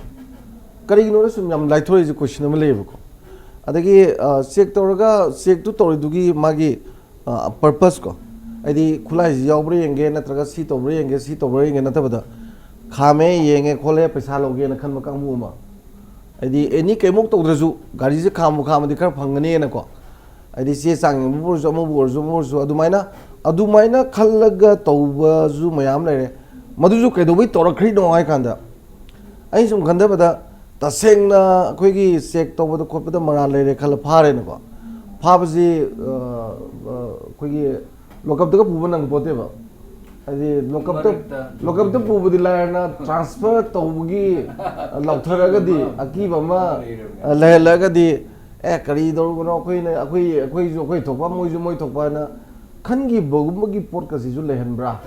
kari no sum yam lai thurai ji question ma le ko adagi sek to ga sek tu to du gi magi purpose ko adi khulai ji yaw bre yenge na traga si to bre yenge na ta bada khame yenge khole paisa loge na khan ma kang mu ma adi any kemuk to drasu gari je kham di kar phangane na ko adi se sang bu zo adumaina khallaga tawba zu mayam le madu ju ke do bi tor khri no ai kanda ai sum khanda bada taseng na khoi gi sek to bada khot bada mara le re khal phare na ko phabji khoi gi lokap da pu nang pote ba adi lokap da pu budi la na transfer to gi lauthara ga di aki ba ma le la ga di kari do no khoi na khoi jo khoi thokpa moi thokpa na khan gi bogum gi pot ka si ju le hen bra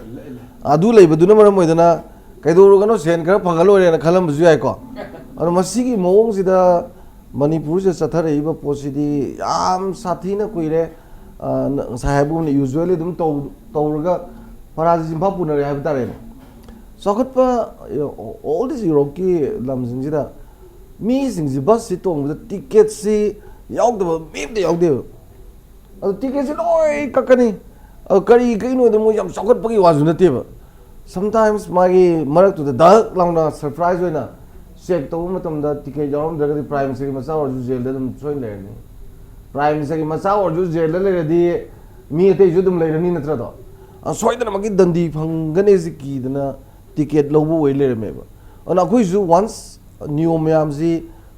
adu le ba du na mara moi da na kai do ga no sen kar phangalo re na khalam ju ai ko aro masi gi mong si da Manipur se sathar iba posidi am sathi na kuire sahabu ne usually dum to ga paraji jimba puna re habta re sokat pa all this Europe ki lam jing da mi sing ji bus si tong da ticket si yauk da mi de yauk de ticket si loi kakani kari kai no de mo yam sokat pa ki wa jun te ba sometimes magi marak to the long na surprise we na check to matam da ticket jawam da di prime secretary masa or ju jail da dum join le ni prime secretary masa or ju jail da le di mi te ju dum le ni na tra do soi da magi dandi phangane ji ki da ticket lo bu we le me ba ana khoi ju once new mayam ji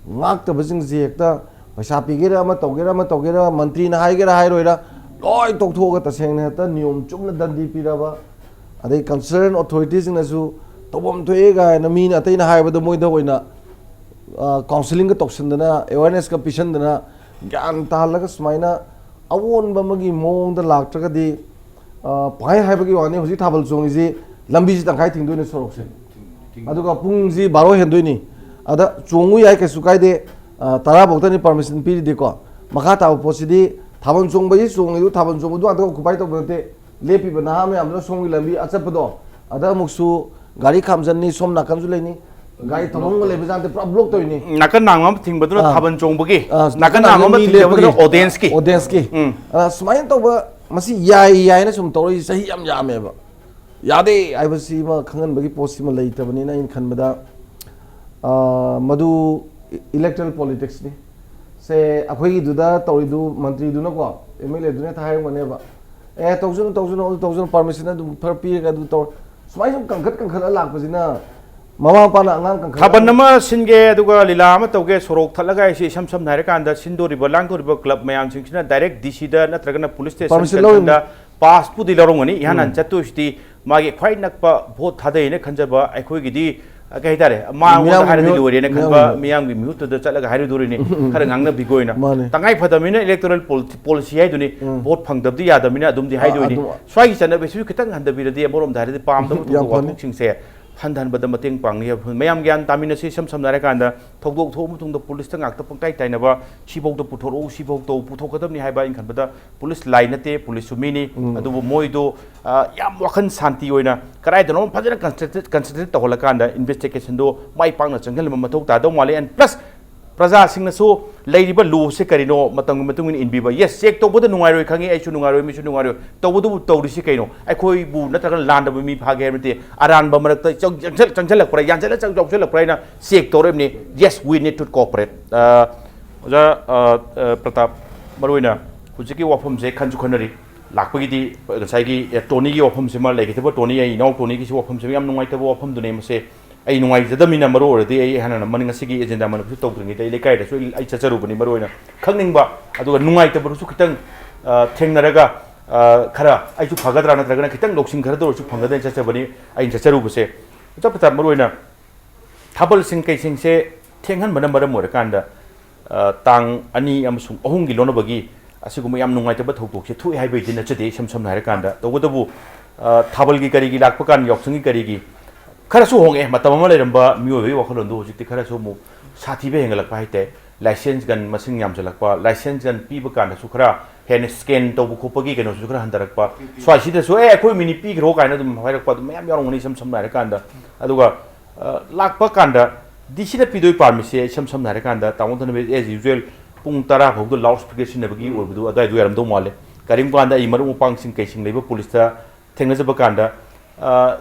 ngak ta bajing ji ekta paisa pi ge ra ma to ge ra mantri na hai ge ra hai roi ra loi tok tho ga ta seng na ta niom chum na dandi pi ra ba adai concern authorities na ju tobom thoe ga na mi na tai na hai ba do moi da oina counseling ga toksin dana awareness ka pisan dana gyan ta la ga smaina awon ba magi mong da lak tra ga di pai hai ba gi wani hoji thabal chong ji lambi ji tangkai thing doi ne sorok se adu ga pung ji 12 hen doi ni ada chongu yai ka su kai de tara bokta ni permission pi di ko makha ta posidi thabon chong ba ji chong du thabon chong du adu ku pai to ba te lepi ba na me am lo song lambi achap do ada muksu gari khamjan ni som nakan ju leini gari thamong le bizan te problem to ni nakan nangam thing badro thaban chong bagi nakan nangam thing badro audience ki smain to ba masi yai na sum tori sahi yam yame ba yade ai ba si ma khangan bagi post ma lei tabani na in khan bada madu electoral politics ni se akhoi gi duda tori du mantri du na ko mla du ne thai mane ba thousand permission du therapy ga du tor sumai sum kangkhat lak pasina mama pa na angang kangkhat thaban nama singe aduga lila ma tawge sorok thalaga si sam naire kanda sindori ba langdori ba club mayam singchina direct dc da natragana police station da pass pu dilorongani ihan chatu sti magi khwai nakpa vote thadai ne khanjaba aikhoi gi di kai tare ma ngona haire di lori ne khanba miyam gi mihu to da chalaga haire dori ni khara ngangna bigoina tangai phadamina electoral policy hai duni vote phangdabdi yadamina adum di hai doi ni swai gi chana besu khitang handabira di morom dhare di pam da to wathuk sing se handan badam mateng pang ni mayam gyan tamina si sam nare kanda thokdok tho mutung da police ta ngak ta pangkai taina ba sibok da puthoro sibok to puthokadam ni hai ba in khan bada police line te police sumini adu moi do yam wakhan santi oina karai da no phajana concentrate to holakanda investigation do mai pang na changal ma mathok ta do male and plus praja singna so leiriba lu se karino matang matung in biba yes check to boda nungai roi khangi ai chu nungai roi mi chu nungai roi to bodu to ri si kaino ai khoi bu nataga land ba mi phage mate aran ba marak ta changchal lak pra yan chala changchal lak pra na check to rem ni yes we need to cooperate Pratap maroina hujiki wafam je khanju khanari lakpagi di sai gi toni gi wafam se ma legi te toni ai no toni gi wafam se yam nungai ta wafam du ne mase ai nungai jadamina maro odi ai hana maninga sigi agenda man su tawdringi dai lekai da so ai chacharu bani maroina khangning ba aduga nungai ta bru su khitang ꯊꯦꯡꯅꯔꯒ ꯈꯔ ꯑꯩꯁꯨ ꯐꯒꯗ꯭ꯔꯥ ꯅꯠꯇ꯭ꯔꯒꯅ ꯈꯤꯇꯪ ꯂꯧꯁꯤꯡ ꯈꯔꯗ ꯑꯣꯏꯔꯁꯨ ꯐꯪꯒꯗ꯭ꯔꯥ ꯆꯠꯆꯕꯅꯤ ꯑꯩꯅ ꯆꯠꯆꯔꯨꯕꯁꯦ ꯄ꯭ꯔꯇꯥꯞ ꯃꯔꯨꯑꯣꯏꯅ ꯊꯥꯕꯜꯁꯤꯡ ꯀꯩꯁꯤꯡꯁꯦ ꯊꯦꯡꯍꯟꯕꯅ ꯃꯔꯝ ꯑꯣꯏꯔꯀꯥꯟꯗ ꯇꯥꯡ 2 ꯑꯃꯁꯨꯡ 3ꯒꯤ ꯂꯣꯟꯅꯕꯒꯤ ꯑꯁꯤꯒꯨꯝꯕ ꯌꯥꯝ ꯅꯨꯡꯉꯥꯏꯇꯕ ꯊꯧꯗꯣꯛꯁꯦ ꯊꯣꯛꯏ ꯍꯥꯏꯕꯩꯗꯤ ꯅꯠꯆꯗꯦ ꯏꯁꯝ ꯁꯝꯅ ꯍꯥꯏꯔꯀꯥꯟꯗ ꯇꯧꯕꯇꯕꯨ ꯊꯥꯕꯜꯒꯤ ꯀꯔꯤꯒꯤ ꯂꯥꯛꯄ ꯀꯥꯟ ꯌꯥꯎꯁꯪꯒꯤ ꯀꯔꯤꯒꯤ ꯈꯔꯁꯨ ꯍꯣꯡꯉꯦ ꯃꯇꯝ ꯑꯃ ꯂꯩꯔꯝꯕ ꯃꯤꯑꯣꯏꯕꯒꯤ ꯋꯥꯈꯜꯂꯣꯟꯗꯣ ꯍꯧꯖꯤꯛꯇꯤ ꯈꯔꯁꯨ ꯑꯃꯨꯛ ꯁꯥꯊꯤꯕ ꯍꯦꯟꯒꯠꯂꯛꯄ ꯍꯥꯏꯇꯥꯔꯦ ꯂꯥꯏꯁꯦꯟꯁ ꯒꯟ ꯃꯁꯤꯡ ꯌꯥꯝꯁꯤꯜꯂꯛꯄ ꯂꯥꯏꯁꯦꯟꯁ ꯒꯟ ꯄꯤꯕ ꯀꯥꯟꯗꯁꯨ ꯈꯔ ꯍꯦꯟꯅ ꯁ꯭ꯀꯦꯟ ꯇꯧꯕ ꯈꯣꯠꯄꯒꯤ ꯀꯩꯅꯣꯁꯨ ꯈꯔ ꯍꯟꯊꯔꯛꯄ ꯁ꯭ꯋꯥꯏꯁꯤꯗꯁꯨ ꯑꯩꯈꯣꯏ ꯃꯤꯅꯤ ꯄꯤꯈ꯭ꯔꯣ ꯀꯥꯏꯅ ꯑꯗꯨꯝ ꯍꯥꯏꯔꯛꯄ ꯑꯗꯨꯝ ꯃꯌꯥꯝ ꯌꯥꯎꯔꯝꯒꯅꯤ ꯏꯁꯝ ꯁꯝꯅ ꯍꯥꯏꯔꯀꯥꯟꯗ ꯑꯗꯨꯒ ꯂꯥꯛꯄ ꯀꯥꯟꯗ ꯗꯤꯁꯤꯗ ꯄꯤꯗꯣꯏ ꯄꯥꯔꯃꯤꯠꯁꯦ ꯏꯁꯝ ꯁꯝꯅ ꯍꯥꯏꯔꯀꯥꯟꯗ ꯇꯥꯃꯣ ꯙꯅꯕꯤꯔ ꯑꯦꯖ ꯌꯨꯖꯨꯑꯦꯜ ꯄꯨꯡ 10 ꯐꯥꯎꯗ ꯂꯥꯎꯠ ꯁ꯭ꯄꯤꯀꯔ ꯁꯤꯖꯤꯟꯅꯕꯒꯤ ꯑꯣꯏꯕꯗꯨ ꯑꯗꯨꯋꯥꯏꯗꯨ ꯌꯥꯔꯝꯗꯧ ꯃꯥꯜꯂꯦ ꯀꯔꯤꯒꯨꯝꯕ ꯀꯥꯟꯗ ꯑꯩ ꯃꯔꯨꯞ ꯃꯄꯥꯡꯁꯤꯡ ꯀꯩꯁꯤꯡ ꯂꯩꯕ ꯄꯨꯂꯤꯁꯇ ꯊꯦꯡꯅꯖꯕ ꯀꯥꯟꯗ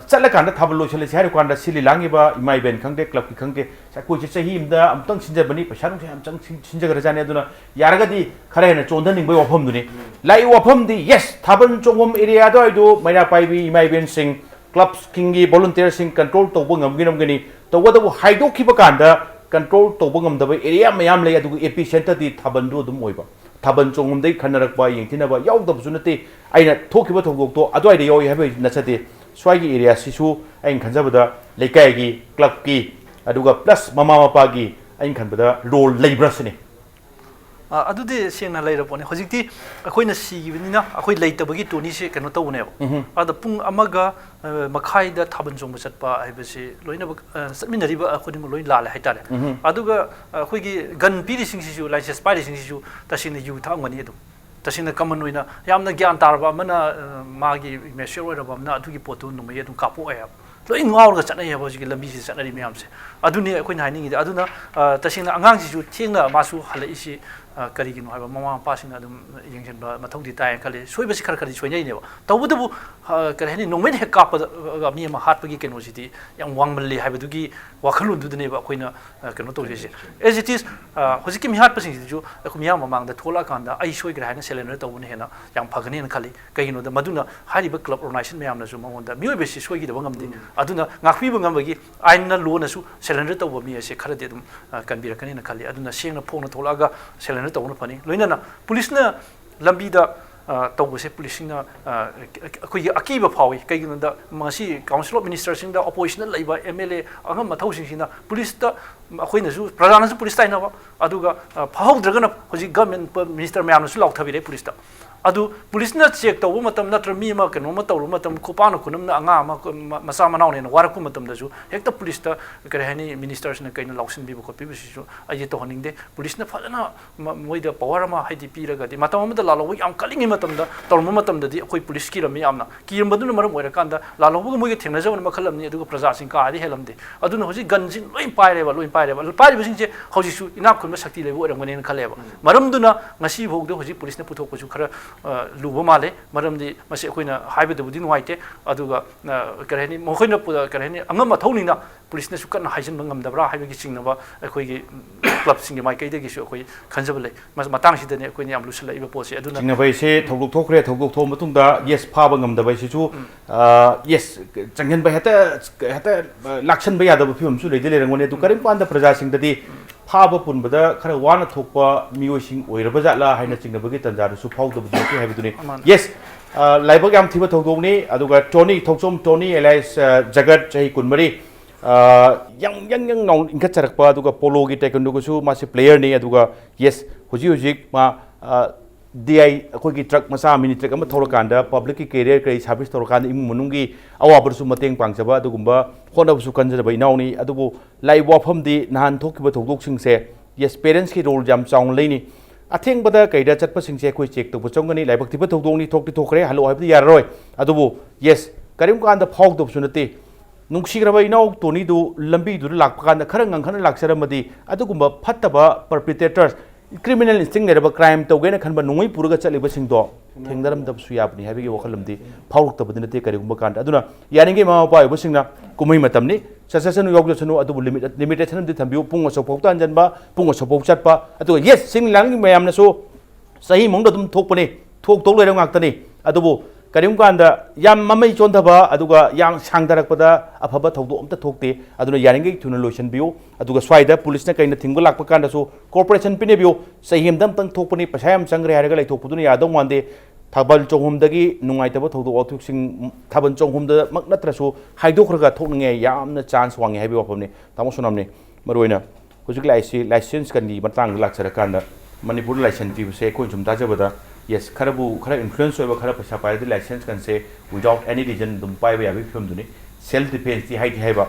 ꯆꯠꯂꯀꯥꯟꯗ ꯊꯥꯕꯜ ꯂꯣꯏꯁꯤꯜꯂꯁꯤ ꯍꯥꯏꯔ ꯀꯥꯟꯗ ꯁꯤꯜꯂꯤ ꯂꯥꯡꯉꯤꯕ ꯏꯃꯥ ꯏꯕꯦꯟ ꯈꯪꯗꯦ ꯀ꯭ꯂꯕꯀꯤ ꯈꯪꯗꯦ ꯑꯩꯈꯣꯏꯁꯦ ꯆꯍꯤ ꯑꯃꯗ ꯑꯃꯨꯛꯇꯪ ꯁꯤꯟꯖꯕꯅꯤ ꯄꯩꯁꯥ ꯅꯨꯡꯁꯥ ꯌꯥꯝ ꯁꯤꯟꯖꯈ꯭ꯔꯖꯥꯠꯅꯤ ꯑꯗꯨꯅ ꯌꯥꯔꯒꯗꯤ ꯈꯔ ꯍꯦꯟꯅ ꯆꯣꯟꯊꯅꯤꯡꯕꯒꯤ ꯋꯥꯐꯝꯗꯨꯅꯤ ꯂꯥꯛꯏꯕ ꯋꯥꯐꯝꯗꯤ ꯌꯦꯁ ꯊꯥꯕꯜ ꯆꯣꯡꯐꯝ ꯑꯦꯔꯤꯌꯥ ꯑꯗꯨꯋꯥꯏꯗꯨ ꯃꯩꯔꯥ ꯄꯥꯏꯕꯤ ꯏꯃꯥ ꯏꯕꯦꯟꯁꯤꯡ ꯀ꯭ꯂꯕꯁꯤꯡꯒꯤ ꯚꯣꯂꯨꯟꯇꯤꯌꯔꯁꯤꯡ ꯀꯟꯇ꯭ꯔꯣꯜ ꯇꯧꯕ ꯉꯝꯒꯅꯤ ꯇꯧꯕꯇꯕꯨ ꯍꯥꯏꯗꯣꯛꯈꯤꯕ ꯀꯥꯟꯗ ꯀꯟꯇ꯭ꯔꯣꯜ ꯇꯧꯕ ꯉꯝꯗꯕ ꯑꯦꯔꯤꯌꯥ ꯃꯌꯥꯝ ꯂꯩ ꯑꯗꯨꯒ ꯑꯦꯄꯤ ꯁꯦꯟꯇꯔꯗꯤ ꯊꯥꯕꯜꯗꯨ ꯑꯗꯨꯝ ꯑꯣꯏꯕ ꯊꯥꯕꯜ ꯆꯣꯡꯐꯝꯗꯒꯤ ꯈꯟꯅꯔꯛꯄ ꯌꯦꯡꯊꯤꯅꯕ ꯌꯥꯎꯗꯕꯁꯨ ꯅꯠꯇꯦ ꯑꯩꯅ ꯊꯣꯛꯈꯤꯕ ꯊꯧꯗꯣꯛꯇꯣ ꯑꯗꯨꯋꯥꯏꯗ ꯌꯥꯎꯏ ꯍꯥꯏꯕ ꯅꯠꯆꯗꯦ ꯁ꯭ꯋꯥꯏꯒꯤ ꯑꯦꯔꯤꯌꯥꯁꯤꯁꯨ ꯑꯩꯅ ꯈꯟꯖꯕꯗ ꯂꯩꯀꯥꯏꯒꯤ ꯀ꯭ꯂꯕꯀꯤ ꯑꯗꯨꯒ ꯄ꯭ꯂꯁ ꯃꯃꯥ ꯃꯄꯥꯒꯤ ꯑꯩꯅ ꯈꯟꯕꯗ ꯔꯣꯜ ꯂꯩꯕ꯭ꯔꯥ ꯁꯤꯅꯤ ꯑꯗꯨꯗꯤ ꯁꯦꯡꯅ ꯂꯩꯔꯄꯣꯠꯅꯦ ꯍꯧꯖꯤꯛꯇꯤ ꯑꯩꯈꯣꯏꯅ ꯁꯤꯈꯤꯕꯅꯤꯅ ꯑꯩꯈꯣꯏ ꯂꯩꯇꯕꯒꯤ ꯇꯣꯅꯤꯁꯦ ꯀꯩꯅꯣ ꯇꯧꯕꯅꯦꯕ ꯑꯗ ꯄꯨꯡ 1:30ꯗ ꯊꯥꯕꯜ ꯆꯣꯡꯕ ꯆꯠꯄ ꯍꯥꯏꯕꯁꯤ ꯂꯣꯏꯅꯃꯛ ꯆꯠꯃꯤꯟꯅꯔꯤꯕ ꯈꯨꯗꯤꯡꯃꯛ ꯂꯣꯏ ꯂꯥꯜꯂꯦ ꯍꯥꯏꯇꯥꯔꯦ ꯑꯗꯨꯒ ꯑꯩꯈꯣꯏꯒꯤ ꯒꯟ ꯄꯤꯔꯤꯁꯤꯡꯁꯤꯁꯨ ꯂꯥꯏꯁꯦꯟꯁ ꯄꯥꯏꯔꯤꯁꯤꯡꯁꯤꯁꯨ ꯇꯁꯦꯡꯅ ꯌꯨ ꯊꯛꯑꯝꯒꯅꯤ ꯑꯗꯨꯝ ꯇꯁꯦꯡꯅ ꯀꯃꯟ ꯑꯣꯏꯅ ꯌꯥꯝꯅ ꯒ꯭ꯌꯥꯟ ꯇꯥꯔꯕ ꯑꯃꯅ ꯃꯥꯒꯤ ꯃꯦꯆ꯭ꯌꯣꯔ ꯑꯣꯏꯔꯕ ꯑꯃꯅ ꯑꯗꯨꯒꯤ ꯄꯣꯠꯇꯨ ꯅꯣꯡꯃꯩ ꯑꯗꯨꯝ ꯀꯥꯞꯄꯣꯛꯑꯦ ꯍꯥꯏꯕ ꯂꯣꯏ ꯉꯥꯎꯔꯒ ꯆꯠꯅꯩ ꯍꯥꯏꯕ ꯍꯧꯖꯤꯛꯀꯤ ꯂꯝꯕꯤꯁꯤꯗ ꯆꯠꯅꯔꯤ ꯃꯌꯥꯝꯁꯦ ꯑꯗꯨꯅꯤ ꯑꯩꯈꯣꯏꯅ ꯍꯥꯏꯅꯤꯡꯉꯤꯗꯤ ꯑꯗꯨꯅ ꯇꯁꯦꯡꯅ ꯑꯉꯥꯡꯁꯤꯁꯨ ꯊꯦꯡꯅ ꯃꯥꯁꯨ ꯍꯜꯂꯛꯏꯁꯤ ꯀꯔꯤꯒꯤꯅꯣ ꯍꯥꯏꯕ ꯃꯃꯥ ꯃꯄꯥꯁꯤꯡꯅ ꯑꯗꯨꯝ ꯌꯦꯡꯁꯤꯟꯕ ꯃꯊꯧꯗꯤ ꯇꯥꯏꯅ ꯈꯜꯂꯤ ꯁꯣꯏꯕꯁꯤ ꯈꯔꯗꯤ ꯁꯣꯏꯅꯩꯅꯦꯕ ꯇꯧꯕꯇꯕꯨ ꯀꯔꯤ ꯍꯥꯏꯅꯤ ꯅꯣꯡꯃꯩꯅ ꯍꯦꯛ ꯀꯥꯞꯄꯗ ꯃꯤ ꯑꯃ ꯍꯥꯠꯄꯒꯤ ꯀꯩꯅꯣꯁꯤꯗꯤ ꯌꯥꯝ ꯋꯥꯡꯃꯜꯂꯤ ꯍꯥꯏꯕꯗꯨꯒꯤ ꯋꯥꯈꯜꯂꯣꯟꯗꯨꯗꯅꯦꯕ ꯑꯩꯈꯣꯏꯅ ꯀꯩꯅꯣ ꯇꯧꯔꯤꯁꯦ ꯑꯦꯖ ꯏꯠ ꯏꯁ ꯍꯧꯖꯤꯛꯀꯤ ꯃꯤꯍꯥꯠꯄꯁꯤꯡꯁꯤꯁꯨ ꯑꯩꯈꯣꯏ ꯃꯤꯌꯥꯝ ꯃꯃꯥꯡꯗ ꯊꯣꯛꯂꯛꯑꯀꯥꯟꯗ ꯑꯩ ꯁꯣꯏꯈ꯭ꯔꯦ ꯍꯥꯏꯅ ꯁꯦꯂꯦꯟꯗꯔ ꯇꯧꯕꯅ ꯍꯦꯟꯅ ꯌꯥꯝ ꯐꯒꯅꯦꯅ ꯈꯜꯂꯤ ꯀꯩꯒꯤꯅꯣꯗ ꯃꯗꯨꯅ ꯍꯥꯏꯔꯤꯕ ꯀ꯭ꯂꯕ ꯑꯣꯔꯒꯅꯥꯏꯖꯦꯁꯟ ꯃꯌꯥꯝꯅꯁꯨ ꯃꯉꯣꯟꯗ ꯃꯤꯑꯣꯏꯕꯁꯤ ꯁꯣꯏꯈꯤꯗꯕ ꯉꯝꯗꯦ ꯑꯗꯨꯅ ꯉꯥꯛꯄꯤꯕ ꯉꯝꯕꯒꯤ ꯑꯥꯏꯟꯅ ꯂꯣꯅꯁꯨ ꯁꯦꯂꯦꯟꯗꯔ ꯇꯧꯕ ꯃꯤ ꯑꯁꯦ ꯈꯔꯗꯤ ꯑꯗꯨꯝ ꯀꯟꯕꯤꯔꯛꯀꯅꯤꯅ ꯈꯜꯂꯤ ꯑꯗꯨꯅ ꯁꯦꯡꯅ ꯐꯣꯡꯅ ꯊꯣꯛꯂꯛꯑꯒ ꯁꯦꯂꯦꯟꯗꯔ ꯇꯧꯕꯅ ꯐꯅꯤ ꯂꯣꯏꯅꯅ ꯄꯨꯂꯤꯁꯅ ꯂꯝꯕꯤꯗ ꯇꯧꯕꯁꯦ ꯄꯨꯂꯤꯁꯁꯤꯡꯅ ꯑꯩꯈꯣꯏꯒꯤ ꯑꯀꯤꯕ ꯐꯥꯎꯏ ꯀꯩꯒꯤꯅꯣꯗ ꯃꯁꯤ ꯀꯥꯎꯟꯁꯤꯜ ꯑꯣꯐ ꯃꯤꯅꯤꯁꯇꯔꯁꯤꯡꯗ ꯑꯣꯄꯣꯖꯤꯁꯟꯗ ꯂꯩꯕ MLA ꯑꯉꯝ ꯃꯊꯧꯁꯤꯡꯁꯤꯅ ꯄꯨꯂꯤꯁꯇ ꯑꯩꯈꯣꯏꯅꯁꯨ ꯄ꯭ꯔꯖꯥꯅꯁꯨ ꯄꯨꯂꯤꯁ ꯇꯥꯏꯅꯕ ꯑꯗꯨꯒ ꯐꯍꯧꯗ꯭ꯔꯒꯅ ꯍꯧꯖꯤꯛ ꯒꯚꯔꯟꯃꯦꯟꯠ ꯃꯤꯅꯤꯁꯇꯔ ꯃꯌꯥꯝꯅꯁꯨ ꯂꯥꯎꯊꯕꯤꯔꯦ ꯄꯨꯂꯤꯁꯇ ꯑꯗꯨ ꯄꯨꯂꯤꯁꯅ ꯆꯦꯛ ꯇꯧꯕ ꯃꯇꯝ ꯅꯠꯇ꯭ꯔꯒ ꯃꯤ ꯑꯃ ꯀꯩꯅꯣꯝꯃ ꯇꯧꯔꯨꯕ ꯃꯇꯝ ꯈꯨꯄꯥꯛꯅ ꯈꯨꯅꯝꯅ ꯑꯉꯥꯡ ꯑꯃ ꯃꯆꯥ ꯃꯅꯥꯎꯅꯦꯅ ꯋꯥꯔꯛꯄ ꯃꯇꯝꯗꯁꯨ ꯍꯦꯛꯇ ꯄꯨꯂꯤꯁꯇ ꯀꯔꯤ ꯍꯥꯏꯅꯤ ꯃꯤꯅꯤꯁꯇꯔꯁꯤꯅ ꯀꯩꯅꯣ ꯂꯥꯎꯁꯤꯟꯕꯤꯕ ꯈꯣꯠꯄꯤꯕꯁꯤꯁꯨ ꯑꯩꯁꯦ ꯇꯧꯍꯟꯅꯤꯡꯗꯦ ꯄꯨꯂꯤꯁꯅ ꯐꯖꯅ ꯃꯣꯏꯗ ꯄꯋꯥꯔ ꯑꯃ ꯍꯥꯏꯗꯤ ꯄꯤꯔꯒꯗꯤ ꯃꯇꯝ ꯑꯃꯗ ꯂꯥꯜꯍꯧꯕ ꯌꯥꯝ ꯀꯜꯂꯤꯉꯩ ꯃꯇꯝꯗ ꯇꯧꯔꯝꯕ ꯃꯇꯝꯗꯗꯤ ꯑꯩꯈꯣꯏ ꯄꯨꯂꯤꯁ ꯀꯤꯔꯝꯃꯤ ꯌꯥꯝꯅ ꯀꯤꯔꯝꯕꯗꯨꯅ ꯃꯔꯝ ꯑꯣꯏꯔꯀꯥꯟꯗ ꯂꯥꯜꯍꯧꯕꯒ ꯃꯣꯏꯒ ꯊꯦꯡꯅꯖꯕꯅ ꯃꯈꯜ ꯑꯃꯅꯤ ꯑꯗꯨꯒ प्रजाꯁꯤꯡ ꯀꯥꯗꯤ ꯍꯦꯜꯂꯝꯗꯦ ꯑꯗꯨꯅ ꯍꯧꯖꯤꯛ ꯒꯟꯁꯤꯡ ꯂꯣꯏ ꯄꯥꯏꯔꯦꯕ ꯄꯥꯏꯔꯤꯕꯁꯤꯡꯁꯦ ꯍꯧꯖꯤꯛꯁꯨ ꯏꯅꯥꯛ ꯈꯨꯟꯕ ꯁꯛꯇꯤ ꯂꯩꯕ ꯑꯣꯏꯔꯝꯒꯅꯤꯅ ꯈꯜꯂꯦꯕ ꯃꯔꯝꯗꯨꯅ ꯉꯁꯤ ꯐꯥꯎꯗ ꯍꯧꯖꯤꯛ ꯄꯨꯂꯤꯁꯅ ꯄꯨꯊꯣꯛꯄꯁꯨ ꯈꯔ ꯂꯨꯕ ꯃꯥꯜꯂꯦ ꯃꯔꯝꯗꯤ ꯃꯁꯤ ꯑꯩꯈꯣꯏꯅ ꯍꯥꯏꯕꯗꯕꯨꯗꯤ ꯅꯨꯡꯉꯥꯏꯇꯦ ꯑꯗꯨꯒ ꯀꯔꯤ ꯍꯥꯏꯅꯤ ꯃꯈꯣꯏꯅ ꯀꯔꯤ ꯍꯥꯏꯅꯤ ꯑꯉꯝ ꯑꯊꯧꯅꯤꯅ ꯄꯨꯂꯤꯁꯅꯁꯨ ꯀꯟꯅ ꯍꯥꯏꯖꯤꯟꯕ ꯉꯝꯗꯕ꯭ꯔꯥ ꯍꯥꯏꯕꯒꯤ ꯆꯤꯡꯅꯕ ꯑꯩꯈꯣꯏꯒꯤ ꯀ꯭ꯂꯕꯁꯤꯡꯒꯤ ꯃꯥꯏꯀꯩꯗꯒꯤꯁꯨ ꯑꯩꯈꯣꯏ ꯈꯟꯖꯕ ꯂꯩ ꯃꯇꯥꯡꯁꯤꯗꯅꯤ ꯑꯩꯈꯣꯏꯅ ꯌꯥꯝ ꯂꯨꯁꯜꯂꯛꯏꯕ ꯄꯣꯠꯁꯦ ꯑꯗꯨꯅ ꯆꯤꯡꯅꯕꯩꯁꯦ ꯊꯧꯗꯣꯛ ꯊꯣꯛꯈ꯭ꯔꯦ ꯊꯧꯗꯣꯛ ꯊꯣꯛꯑ ꯃꯇꯨꯡꯗ ꯌꯦꯁ ꯐꯥꯕ ꯉꯝꯗꯕꯩꯁꯤꯁꯨ ꯌꯦꯁ ꯆꯪꯍꯟꯕ ꯍꯦꯛꯇ ꯂꯥꯛꯁꯟꯕ ꯌꯥꯗꯕ ꯐꯤꯕꯝꯁꯨ ꯂꯩꯗꯤ ꯂꯩꯔꯝꯒꯅꯤ ꯑꯗꯨ ꯀꯔꯤꯝꯀꯥꯟꯗ ꯄ꯭ꯔꯖꯥꯁꯤꯡꯗꯗꯤ ꯐꯥꯕ ꯄꯨꯟꯕꯗ ꯈꯔ ꯋꯥꯅ ꯊꯣꯛꯄ ꯃꯤꯑꯣꯏꯁꯤꯡ ꯑꯣꯏꯔꯕ ꯖꯥꯠꯂꯥ ꯍꯥꯏꯅ ꯆꯤꯡꯅꯕꯒꯤ ꯇꯟꯖꯥꯗꯨꯁꯨ ꯐꯥꯎꯗꯕꯗꯤ ꯅꯠꯇꯦ ꯍꯥꯏꯕꯗꯨꯅꯤ ꯌꯦꯁ ꯂꯥꯏꯕꯛ ꯌꯥꯝ ꯊꯤꯕ ꯊꯧꯗꯣꯛꯅꯤ ꯑꯗꯨꯒ ꯊꯣꯛꯆꯣꯝ ꯇꯣꯅꯤ ꯑꯦꯂꯥꯏꯁ ꯖꯒꯠ ꯆꯍꯤ 24 yang naun ingkat charakpa aduga polo gi taekwondo gu su ma si player ni aduga yes hujik ma DI akhoi gi truck masa mini truck ama thorakanda public ki career kai service thorakanda imu munungi awabur su mateng pangjaba adugumba honab su kanjaba inauni adubu lai wafam di nahan thokkiba thodok sing se yes parents ki role jam chaung leini atheng bada kaida chatpa sing se khoi check to bu chongani laibak tiba thodok ni thokti thokre halo habi yarroi adubu yes karim kanda phok dob sunate ꯅꯨꯡꯁꯤꯒ꯭ꯔꯕ ꯏꯅꯥꯎ ꯇꯣꯅꯤꯗꯨ ꯂꯝꯕꯤꯗꯨꯗ ꯂꯥꯛꯄ ꯀꯥꯟꯗ ꯈꯔ ꯉꯪꯈꯠꯅ ꯂꯥꯛꯆꯔꯝꯃꯗꯤ ꯑꯗꯨꯒꯨꯝꯕ ꯐꯠꯇꯕ ꯄꯔꯄꯤꯇꯦꯇꯔꯁ criminal ꯏꯟꯁꯇꯤꯡ ꯂꯩꯔꯕ crime ꯇꯧꯒꯦꯅ ꯈꯟꯕ ꯅꯣꯡꯃꯩ ꯄꯨꯔꯒ ꯆꯠꯂꯤꯕꯁꯤꯡꯗꯣ ꯊꯦꯡꯅꯔꯝꯗꯕꯁꯨ ꯌꯥꯕꯅꯤ ꯍꯥꯏꯕꯒꯤ ꯋꯥꯈꯜꯂꯝꯗꯤ ꯐꯥꯎꯔꯛꯇꯕꯗꯤ ꯅꯠꯇꯦ ꯀꯔꯤꯒꯨꯝꯕ ꯀꯥꯟꯗ ꯑꯗꯨꯅ ꯌꯥꯔꯤꯉꯩ ꯃꯃꯥ ꯃꯄꯥ ꯑꯣꯏꯕꯁꯤꯡꯅ ꯀꯨꯝꯍꯩ ꯃꯇꯝꯅꯤ ꯆꯠꯁꯅꯨ ꯌꯥꯎꯖꯁꯅꯨ ꯑꯗꯨꯕꯨ ꯂꯤꯃꯤꯇꯦꯁꯟ ꯑꯃꯗꯤ ꯊꯝꯕꯤꯌꯨ ꯄꯨꯡ ꯑꯁꯨꯛꯐꯥꯎꯗ ꯍꯟꯖꯟꯕ ꯄꯨꯡ ꯑꯁꯨꯛꯐꯥꯎ ꯆꯠꯄ ꯑꯗꯨꯒ ꯌꯦꯁ ꯁꯤꯡ ꯂꯥꯡꯒꯤ ꯃꯌꯥꯝꯅꯁꯨ ꯆꯍꯤ ꯃꯅꯨꯡꯗ ꯑꯗꯨꯝ ꯊꯣꯛꯄꯅꯤ ꯊꯣꯛ ꯂꯩꯔꯕ ꯉꯥꯛꯇꯅꯤ ꯑꯗꯨꯕꯨ करीम कांदा याम ममई चोंधबा अदुगा यांग सांगदरकपदा अफबा थौदो अमता थोकते अदुना यारिंगे थुना लोशन बियो अदुगा स्वाइदा पुलिस ना कइना थिंगबा लाकपा कांदासो कॉर्पोरेशन पिने बियो सहीमदम तंग थोकपनी पछा याम संग्रे हारगा लैथोकपुदुना यादौ मानदे थाबल चौहमदगी नुंगाइतबा थौदो अथुक्सिंग थाबन चौहमदा मक नत्रसो हाइदोखरगा थोकनगे यामना चांस वांगे हाइबि वाफमने तामो सोनामने मरोइना हुजुक लाइसेंस कनि मतंग लाक्सरा कांदा मणिपुर लाइसेंस पिबसे कोइ जुम ताजबदा yes खरबु खर इन्फ्लुएंस होबा खर पैसा पाइदि लाइसेंस कनसे विदाउट एनी रीजन दुम पाइबा याबि फिल्म दुनि सेल्फ डिफेंस ति हाइदि हाइबा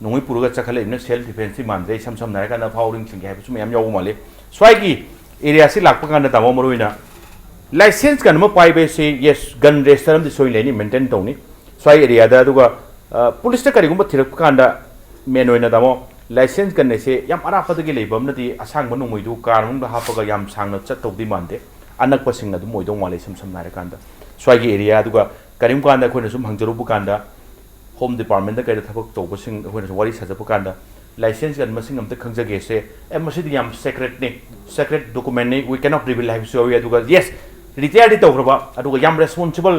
नोंगै पुरुगा चखले इन सेल्फ डिफेंस ति मानदे सम सम नाय काना फावरिंग सिंगे हाइबा सुम याम याव माले स्वाइगी एरिया से लाकपा काना तामो मरोइना लाइसेंस कन म पाइबे से yes गन रेजिस्टर दि सोइ लेनि मेंटेन तौनि स्वाइ एरिया दा दुगा पुलिस ता करिगुम थिरक कांदा मेन होइना तामो लाइसेंस कन्ने से याम अरापदगी लेबम नदि असांग मनोंगैदु कारमुंग दा हापगा याम सांगना चतौदि मानदे अनकपसिंग अदुम मोइदों वाले सम सम नारे कांदा स्वाइगी एरिया दुगा करीम कांदा खोइना सुम हंगजरुबु कांदा होम डिपार्टमेंट दा कैदा थबक तौबसिंग खोइना वारी सजबु कांदा लाइसेंस गन मसिंग अमते खंगजगे से ए मसिदि याम सेक्रेट डॉक्यूमेंट ने वी कैन नॉट रिवील हाइब सो या दुगा यस रिटायर दि तौग्रबा अदुगा याम रेस्पोंसिबल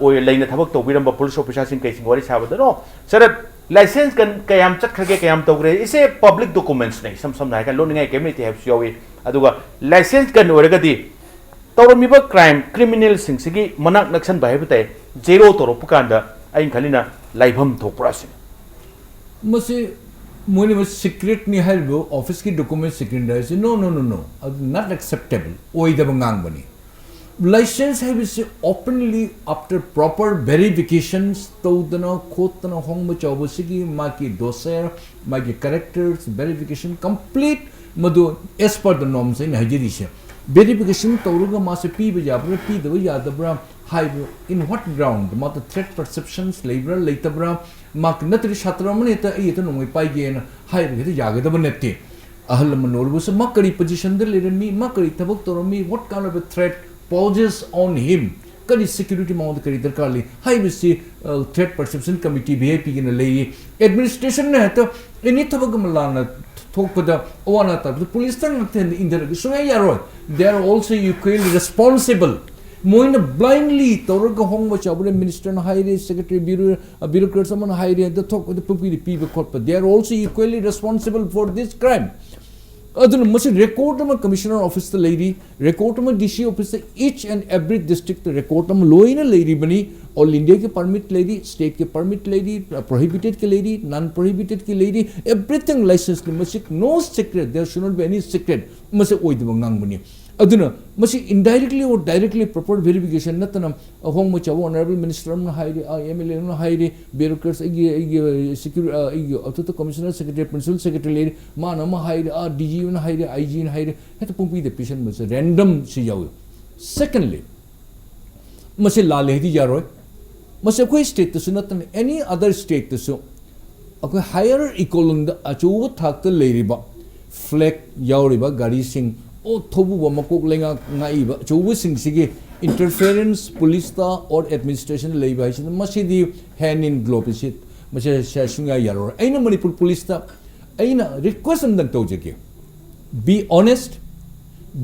ओय लेना थबक तौबिरंबा पुलिस ऑफिसर सिंग कैसिंग वारी साबदा नो सर लाइसेंस गन कयाम चखरगे कयाम तौग्रे इसे पब्लिक डॉक्यूमेंट्स ने सम नाय का लोनिंग केमिटी हाइब सो अदुगा लाइसेंस गन ओरगदी तौरमीबा क्राइम क्रिमिनल सिंगसिगी मनाक नक्सन बाहेबते जेरो तोरपुकांदा आइन खलिना लाइभम थोपरासिन मसे मोने मस सीक्रेट नि हाइबो ऑफिस की डॉक्यूमेंट सीक्रेट दाइस no no no no not acceptable ओइदब ngang बनी लाइसेंस हाइबसे ओपनली आफ्टर प्रॉपर वेरिफिकेशंस तौदना खोतना होंग चौबसिगी माकी दोसर माकी कैरेक्टर्स वेरिफिकेशन कंप्लीट मदो as per the norms in हाइजिदिसे verification तौरगा मासे पीबा याब्रा पीदबा यादब्रा हाइबो इन व्हाट ग्राउंड मात थ्रेट परसेप्शंस लेब्रा लेतब्रा माक नतरि छात्र मने त ए त नोंगै पाइगेन हाइबे त यागदब नेते अहल मनोरबुस मकरी पोजीशन द लेरमी मकरी तबक तोरमी what kind of a threat poses on him करी सिक्योरिटी माउंट करी दरकार ली हाइबे थ्रेट परसेप्शन कमिटी बीआईपी के ले एडमिनिस्ट्रेशन ने तो एनी थबक मलाना थोकपदा ओना तब पुलिस तंग इंदर सुंगा यारो they are also equally responsible मोइन ब्लाइंडली तौरग होंग चाबरे मिनिस्टर न हाइरे सेक्रेटरी ब्यूरोक्रेट्स मन हाइरे द थोक द पुपी पीबे खोप they are also equally responsible for this crime अदुन मसे रिकॉर्ड में कमिश्नर ऑफिस द लेडी रिकॉर्ड में DC office each and every district record में लोइन लेडी बनी ऑल इंडिया के परमिट लेडी स्टेट के परमिट लेडी प्रोहिबिटेड के लेडी नॉन प्रोहिबिटेड के लेडी एवरीथिंग लाइसेंस के मसे no secret there should not be any secret मसे ओइदब ngang बनी अदुना मसे indirectly or directly proper verification नतना होंग म चाव ऑनरेबल मिनिस्टर न हाइरे एमएलए न हाइरे ब्यूरोक्रेट्स सिक्योरिटी अतो commissioner secretary principal secretary lady मान म हाइरे डीजी न हाइरे आईजी न हाइरे हेत पुंपी द पेशेंट मसे रैंडम से याव सेकंडली मसे लाले दी यारोय मसे कोई स्टेट तो नतन एनी अदर स्टेट तो अको हायर इकोलोन द अचो थाक त लेरिबा फ्लैग यावरिबा गाड़ी सिंह ओ थोबु मकोक लेंगा नाइबा चौबु सिंगसिगे इंटरफेरेंस पुलिस ता और एडमिनिस्ट्रेशन लेबा है मसीदी हैंड इन ग्लोब इट मसे शासुंगा यारो आइना मणिपुर पुलिस ता आइना रिक्वेस्ट अंदन तौजके be honest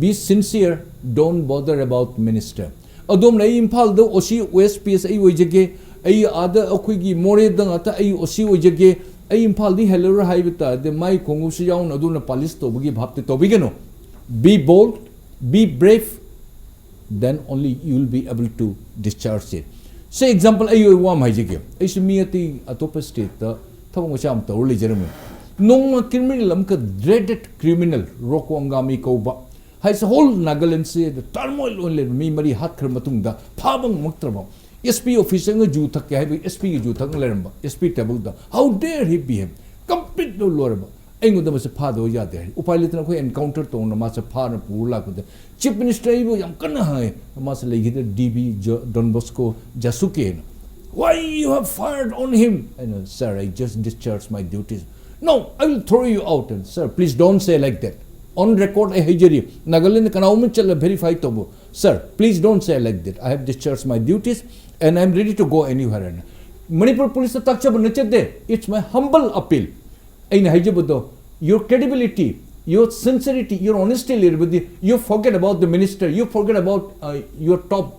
be sincere don't bother about minister अदोम नै इंफाल द ओसी ओएसपीएस आई ओइजगे आई आदा अखुगी मोरे दंग अता आई ओसी ओइजगे आई इंफाल दी हेलर हाइबता द माई खोंगु से याउन अदुना police तोबगी भापते तोबिगेनो be bold, be brave, then only you will be able to discharge it. Say example, ayo wam haijige. Aisu miati atopa state ta thawang cham tawli jeremu. Nong criminal amka dreaded criminal rokwangami koba. Has whole Nagaland say the turmoil only me mari hat khar matung da phabang maktraba. SP officer nga ju thak hai SP ju thak leramba. SP table da. How dare he behave? Complete no loraba. एंगुद मसे fado यादे उपाय लेतना कोई encounter तो न मासे फार पूला को chief minister इबो यम कन है मासे लेगिद डीबी डॉन बॉस्को जसुके why you have fired on him and sir I just discharge my duties no I will throw you out and sir please don't say like that on record ए हेजरी नागालैंड कनाउ में चल verify तो sir please don't say like that I have discharge my duties and I am ready to go anywhere Manipur police तक नचदे it's my humble appeal aina haijabado your credibility your sincerity your honesty you forget about the minister you forget about your top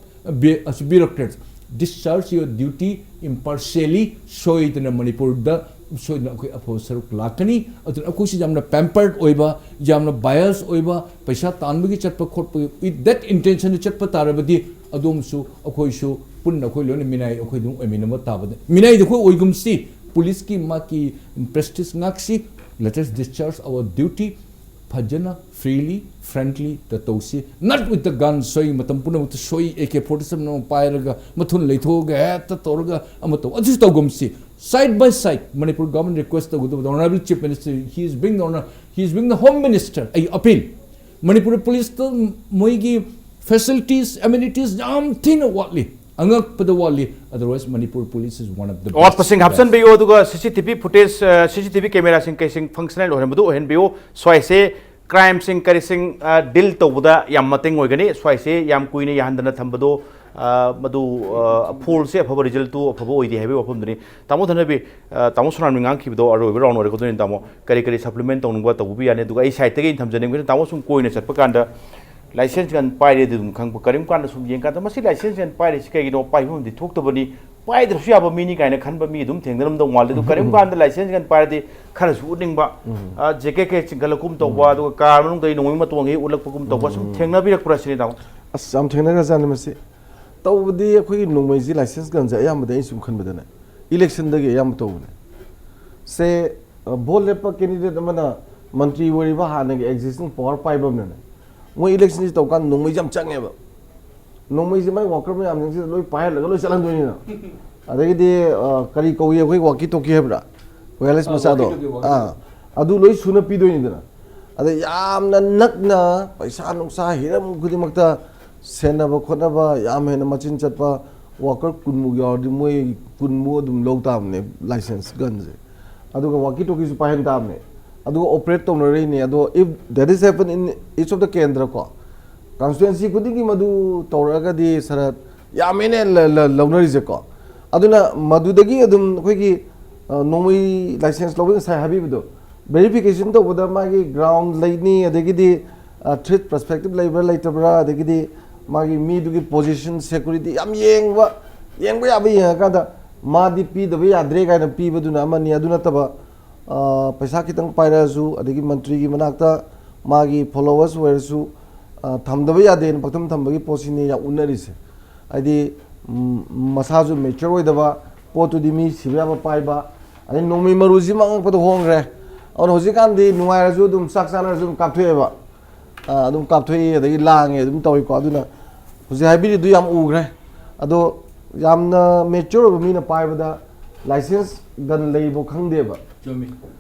bureaucrats discharge your duty impartially soidna Manipur da soidna akoi apho saruk lakani aduna akoi si jamna pampered oiba jamna bias oiba paisa tanbagi chatpa khotpa with that intention to chatpa tarabadi adom su akoi su punna khoi lone minai akoi dum eminama tabada minai de khoi oigum si police ki ma ki prestige ngaksi let us discharge our duty Phajana freely, frankly, the tosi, not with the gun, soy matampuna with the soy AK-47 no pyraga, matun letoga, the torga, amato, just ogumsi. Side by side, Manipur government requests the Honorable Chief Minister, he is being the Home Minister, I appeal. Manipur police moigi facilities, amenities, thin whatly. Angak Padawali, otherwise Manipur police is one of the best. Passing Hapsan Bio to CCTV footage, CCTV camera casing functional or Madu and Bio, so I say crime sing caressing Dil Tobuda, Yamating Wagani, so I say Yam Queen Yandana Tambado, Madu Pool say a result to a Pabo, the heavy open the Tamotanabi, Tamosan Ranki, or around or in Tamo, Karikari supplement on what will be an education. I take in terms of Tamosum coin at Pakanda. License and pirate Kang Karim Kanda Subianka, Masi license and pirates, Pai, they talked about the Pai the Shaba mini kind of Kanba Dum, Tangram, the Wall, the Karim Kanda license and pirate, Karas Wooding Ba, JK Galakum to Wadu, Karm, the Nomima to Ulakum to was Tangabi President. Some Tangas animacy. Though the Queen no noisy license guns, I am the Isum Kanbadana. Election the Yamato. Say a Bolepa candidate Mana, Mantri Wariba existing power pipe. When election is to come, no way jump changable. No way is my walker, I'm going to pile a little Salandina. Are they the Kariko, we walk it to Kebra? Well, it's Masado. Adu Lois sooner Pido in there. Are they Yam Nakna, Paisano Sahiram, Gudimakta, Senaba Konaba, Yam and Machin Chapa, Walker Kunmu, or the way Kunmu, low time license guns. Adu walkie talkies Pahan Tamne. Adu operate on rainy. Adu if that is happen in each of the Kendra ko constituency kudiki madu Toraga di Sarat Yamene Lonerizeko. Aduna Madudagi Adum Quiki Nomi license loving Sahabido. Verification to Budamagi ground lightning, Adegidi treat prospective labor later bra, Adegidi Magi me to get position security. Yang Yabi Kata Madi P the way Adrega and P Budunamani Adunataba. Paisa kitang pairasu adigi mantri gi manakta magi followers weresu thamdabe yade paktam thambagi posini ya unarise adi masaju mature oidaba potu di mi sibya paiba ani nomi maruji mang patu hongre on hojikan di nuairasu dum saksana dum kaptheba dum kapthoi adigi lange dum toy ko aduna hoji haibiri du yam ugre ado yamna mature mi na paibada license gun leibo khangdeba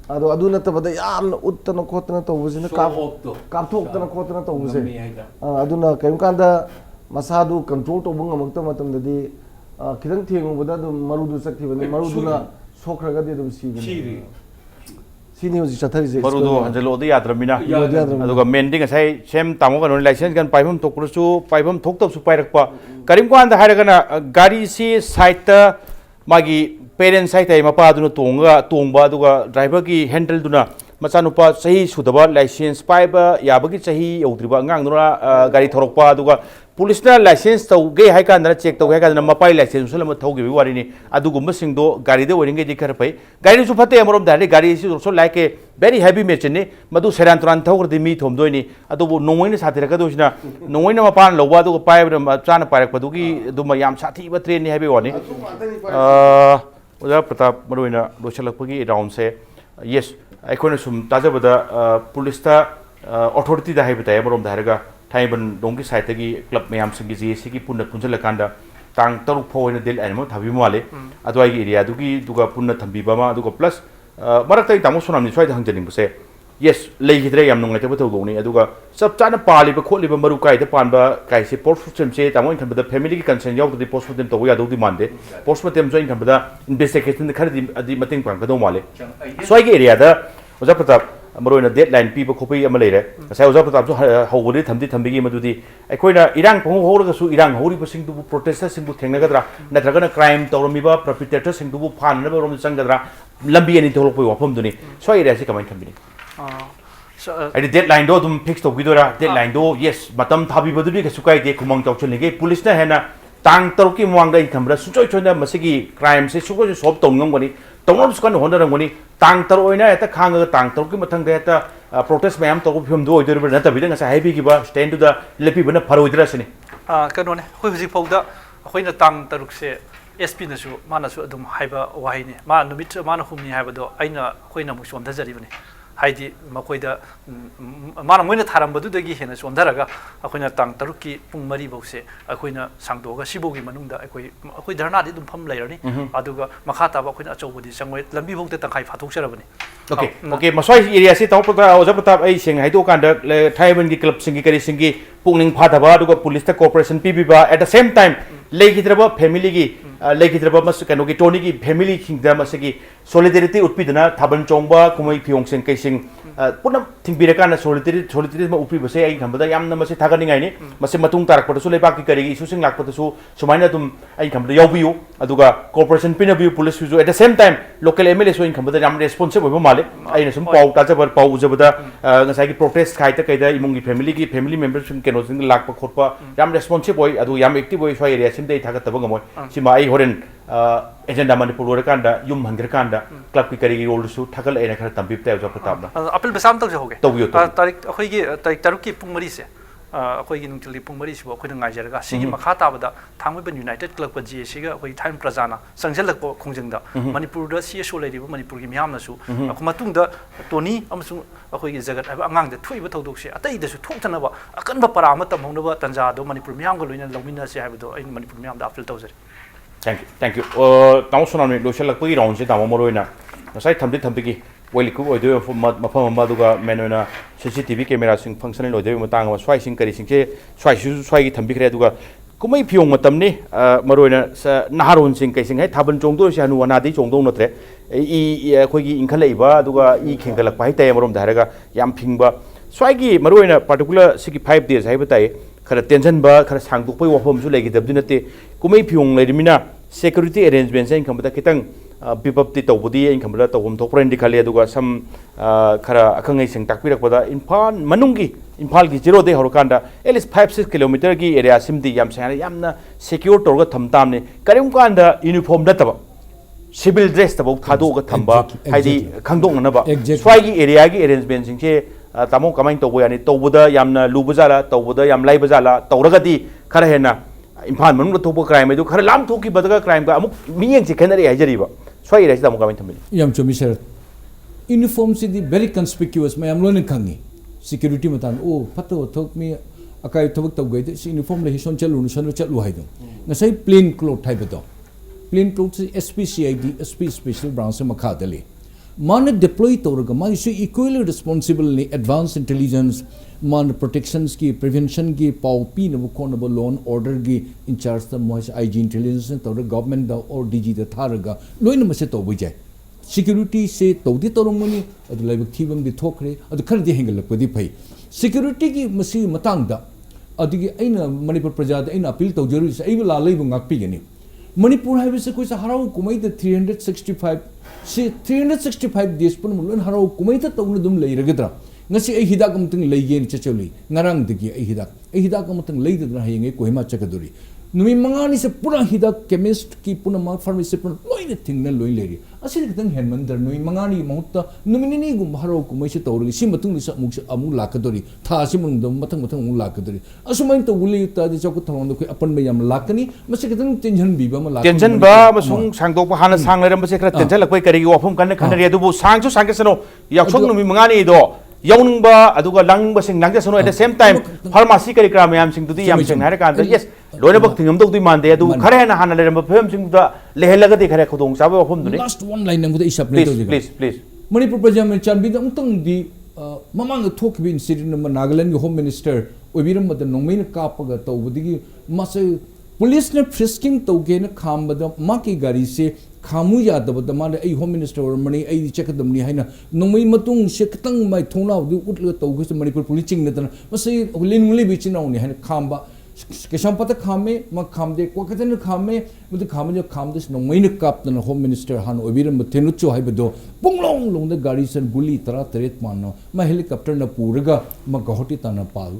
Ado aduna tabada yam uttana kotana to wuzina kapthoktana kotana to wuze aduna kaimkanda masadu control to bunga makta matam dadi kidang thengu bada du marudu sakthi bani maruduna sokraga de dum si sini hoji chathari je marudu hanjelo de yadramina aduga mending sai sem tamo kan license kan paibam tokrusu paibam thoktab su pairakpa karimkanda haragana gari si site magi parents side ay mapaduna tongba aduga driver ki handle duna machanupa sahi sudaba license paiba yabagi sahi yaudriba ngangnura gari thorokpa aduga police na license tauge hai kan check tauge kan mapai license sulama thauge bi warini adugumba singdo gari de oringe di kar pai gari su phate amorom dare gari si so like a very heavy machine madu seran turan thauger di mi thomdoini adubu nomoine sathira ka dosina nomoine mapan lowa aduga paiba chana parak padugi duma yam sathi ba train ni heavy wani Oda Pratap Maruina Rochalapagi round say yes I couldn't assume Tazabada police authority the Habita Amarom Daraga Thangmeiband Donki Saitagi Club Mayam Singisi Siki Puna Punjalakanda Tang Tarupo in a deal animal Tabimale Adwai area Dugi Duga Puna Tambibama Duga plus Marata Tamoson is right hunting say yes lay hidre am nong like to go ni aduga sab chana pali ba kholi ba maru kai de pan ba kai se post system se tamon kan ba family ki concern yaw the post system to ya do mande post system join kan ba investigation khar di mating pang ka do male so ai area da oja Pratap maru na deadline pi ba khopi am le re sai oja Pratap so hawuri thambi gi madudi ai koina irang phong hor ga su irang hori ba sing du protesters sing bu thengna gadra na thagana crime tawrami ba perpetrators sing du bu phan na ba rom sang gadra lambi ani tholok poi wafam duni so ai area se kamai thambini I did deadline do fixed to Vidora deadline do yes, but Tabi Baduri Sukai de Kumang Tauchunige, police na hena tang taruki muang dai khambra suchoi chona masigi crime se suko sob tong ngam gani tongom sukan honda rangoni tang taru ina eta khang tang taruki mathang da eta protest mayam to phim do oidur na ta bidang sa happy ki ba stand to the lepi bana pharoidra sini kanone hoi huji fauda akoina tang taruk se SP na su mana su adum haiba wahai ne ma numit mana humni haiba do aina koina mu som dajari bane haidi makoida mana moina tharambadu dagi hena sondaraga akoina tang taruki pung mari bause akoina sangdoga sibogi manungda akoi dharna di dum pham lairani aduga makha ta ba akoina achobudi sangoi lambi bokte tangkai phathok sarabani okay okay maswai area si taw pata oja pata ai sing hai do kan da thaiban gi club singi kari singi pungning phathaba aduga police ta cooperation pbiba at the same time legitraba family gi legitraba mas kano gi tony gi family kingdom asigi solidarity utpidana thaban chongba kumai phiong sing kai sing punam thingbira kana solidarity ma upi base ai khambada yamna mase thagani ngai ni mase matung tarak pata su lepak ki kari gi su sing lak pata su sumaina tum ai khambada yawbiu aduga cooperation pinabiu police su at the same time local MLA so in khambada yam responsible ba male ai na sum pau ta jabar pau jabada ngasai gi protest khai ta kai da imung gi family members sing keno sing lak pa khotpa yam responsible boy adu yam active boy so area sim dei thaga taba gamoi sima ai horen agenda manipur lor kanda yum hangir kanda club ki kari gi role su thagal ena khara tambip ta ja pratap na apel besam tak hoge tobiyo tarik akhoi gi tarik taruki pung mari se akhoi gi nungtili pung mari sibo akhoi ngai jarga sigi makha ta bada Thangmeiband united club pa ji siga akhoi thaim prajana sangjal ko khongjang da manipur da si so lei manipur gi myam na su akuma tung da toni amsung akhoi gi jagat aba angang da thuiba thodok se atai da su thokthana ba akan ba para ma tam hongna ba tanja do manipur myam ga loina lawmina se habi do ai manipur myam da apel tawjari thank you taw sonamani loshal lakpa gi round se tamo moroina nasai thambi gi weliku oido mafam maduga menona CCTV camera sing functional oido matang ma swai sing kari sing che swai gi thambi khre duga kumai phiong matam ni maroina naharon sing kai sing hai thaban chong do se hanu anadi chong do notre I khoi gi inkhalai ba duga I khengalak pai tai marom daraga yam phingba swai gi maroina particular sigi 5 days hai batai khara tension ba khara sangduk pai wafam su legi dabdu nate kumai phiong lerimina security arrangements in khamda kitang bipapti tawbudi in khamda tawum thokpren dikhale aduga sam khara akhangai sing takpirak pada imphal gi zero de horokanda at least 5-6 kilometer gi area simdi yam sangana yamna secure torga thamtam ne karim kanda uniform databa civil dress tabo khado ga thamba haidi khangdong na ba swai gi area gi arrangements sing che tamo kamain tawbo yani tawbuda yamna lubujala tawbuda yam laibajala tawragadi khara hena imphal manung thokbo crime edu khara lam thoki badaga crime ga amuk miyeng che khenari hajariba swai area tamo kamain thambi yam chomi sir uniform si di very conspicuous mayam lone khangi security matan o phato thok mi akai thobak tawgai de uniform le hison chalu son chalu haido ngasai plain cloth thaibedo plain cloth SPCID SP special branch makha dali man deploy torga ma isu equally responsible ni advanced intelligence man protections ki prevention ki pau pi na khona bo law and order gi in charge the mois IG intelligence tor government da or DG da tharaga loin ma se to bujai security se todi torongoni adu laibak thibam di thokre adu khar di hengal padi phai security ki masi matang da adu gi aina manipur praja da aina appeal tawjaru se ai la laibu ngakpi gani manipur hai se koi sa harau kumai da 365 se 365 days pun mulun harau kumai ta tawna dum leiragadra ngasi ai hidak amtang leigen chacholi ngarang digi ai hidak amtang leidadra hayenge kohima chakaduri numi mangani se pura hidak chemist ki puna ma pharmacy pun loina thingna loi leri asiri kitang henmandar numi mangani mahutta numini gum harau kumai se tawri si matung sa amu lakadori tha si mung dum matang amu lakadori asumain to guli ta di chakut thawang do apan me yam lakani masi kitang tension bi ba ma lakani tension ba masung sangdok pa hana sang leram se kra tension lakwai kari gi wafum kan khanari adu bu sang chu sang kesano yaksong numi mangani do young ba aduga lang ba sing lang sano at the same time pharmacy kari kra mayam sing tudi yam sing hare kan yes loina bak thingam dok du mande adu khare na hana leram phem sing da lehelaga di khare khudong sabe phum du ni last one line nang da isap ne please manipur projam chambi da umtang di mamang thok bi incident ma Nagaland home minister obiram da nongmei na kapaga tawbudi mas police ne frisking tawge na khamba da ma ki gari se khamu ya da bada ma ai home minister or mani ai check dam ni haina nongmei matung se katang mai thongna du utla tawge se manipur police ching na da masai lin ngli bi chinaw ni haina khamba kesam pata khame ma khamde ko katana khame mudu khame khamde nongmei na kap na home minister han obiram thenu chu hai bado punglong long da gari san guli tara tret manno ma helicopter na puraga ma gahoti tana pal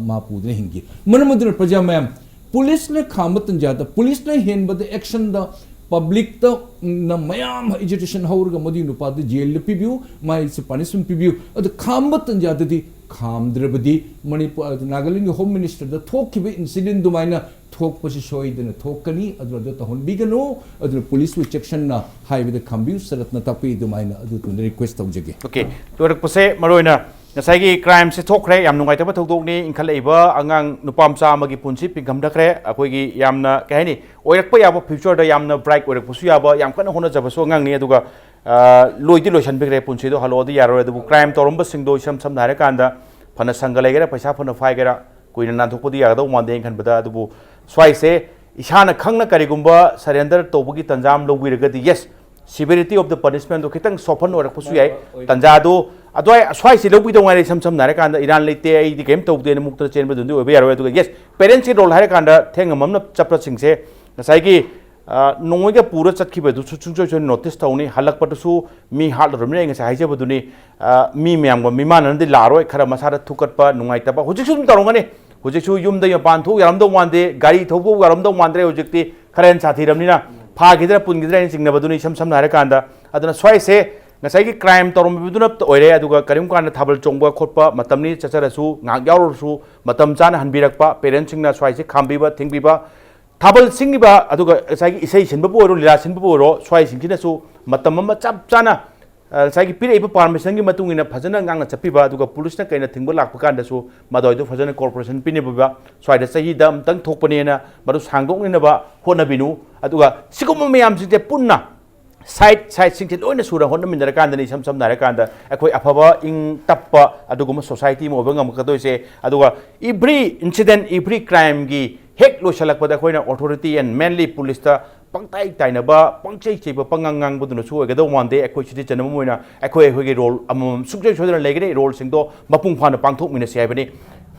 ma pudre hingi manamudra praja mayam police ने खामत जाता police ने हेन बद action the public the न मयाम education हाउर ग मदी नुपा the jail पिबिउ माइ से punishment पिबिउ अद खामत जाता दी खामद्रबदी मणिपुर नागालैंड होम मिनिस्टर द थोकिबे इंसिडेंट दुमाइना थोकपसि सोइदन थोकनी अदुद तहनबिगनो अदु पुलिस वि सेक्शन ना हाइवे द खामबिउ सरतन तपि दुमाइना अदु तुन रिक्वेस्ट तौजगे ओके तोरक पसे मरोइना नसाइगी क्राइम से थोखरे याम नुंगाइतबा थौदोकनी इंखलैबा आंगांग नुपामचा अमगी पुंसी पिंगमदखरे अखोइगी यामना कहनी ओइरकपा याबा फ्यूचर दा यामना ब्राइट ओइरकपसु याबा याम कन होना जबसो आंगांगनी अदुगा लोइदि लोइसनबिग्रे पुंसीदो हलोदि यारो अदुबु क्राइम तोरम्बा सिंगदो इसम समना हारे कांदा फना संगलेगेरा पैसा फना फाइगेरा कुइना नाथोकपदि यागदो मानदे खनबदा अदुबु स्वाइसे इसाना खंगना करिगुंबा सरेंडर तोबगी तंजाम लोबिरगदि yes severity of the punishment दो खितंग सोफन ओरकपसु याय तंजादो अदवाय स्वाइसे लोबिदो वारे सम सम नारे कांदा इरान लेते आई दि गेम तौदे मुक्त चेनबे दुंदि ओबे यारो अदुगा यस पेरेंट्स की रोल हारे कांदा थेंगममना चप्र सिंगसे नसाइगी नोंगे पूरा चटखिबदु सुचुंचो नोटिस तौनी हलकपटसु मी हाल रमने ngase हाइजेबदुनी मी म्यामगो मिमाननदि लारोय खरा मसादा थुकटपा नुंगाइतबा हुजिसु दुम तरोंगनी हुजिसु युमदा यपान थु यारमदो वांदे गाड़ी थौबो यारमदो वांद्रे हुजिक्ति खरेन साथी रमनिना फागिद्रा पुनगिद्रा चिंगनबदुनी सम सम नारे कांदा अदना स्वाइसे ngasai crime torom biduna oire aduga karim kan thabal chongba khotpa matamni chacharasu ngak yaursu matam chan hanbirakpa parents singna swaise khambiba thingbiba thabal singiba aduga ngasai isai sinba boiro lila sinba boiro swai singina su matam ma chap chana ngasai piraiba permission gi matungina phajana ngangna chapiba aduga police na kaina thingba lakpa kan da su madoi do phajana corporation piniba swai da sahi dam tang thokpani na madu sangdong ni na ba hona binu aduga sigum mayam sinte punna side sing loina sura honna mindara kandani sam sam nara kanda akoi afaba ing tappa aduguma society mo bangam ka doise aduga every incident every crime gi hek lo salak pada koina authority and mainly police ta pangtai taina ba pangchei cheba pangangang buduna su ga do wande akoi chiti chanam moina akoi gi role amam sukje chodana legre role sing do mapung phana pangthok mina sai bani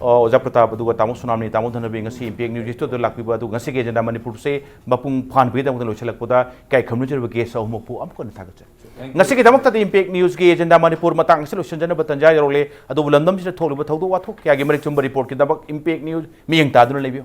ओजा Pratap अदुगा तामो सुनामनी तामो धनबी ngasi impact news तो लाखिबा अदु ngasi के जेंदा मणिपुर से मपुंग फान बे तमो लोचलकपदा काय खमनुचर बगे सहमपु अमको न थागच ngasi के तमक त इम्पैक्ट न्यूज के जेंदा मणिपुर मतंग से लोचनजन बतंजा यरोले अदु लंदम से थोलबा थौदो वाथो क्या गे मरि चुंब रिपोर्ट के दबक इम्पैक्ट न्यूज मियंग तादुन लेबियो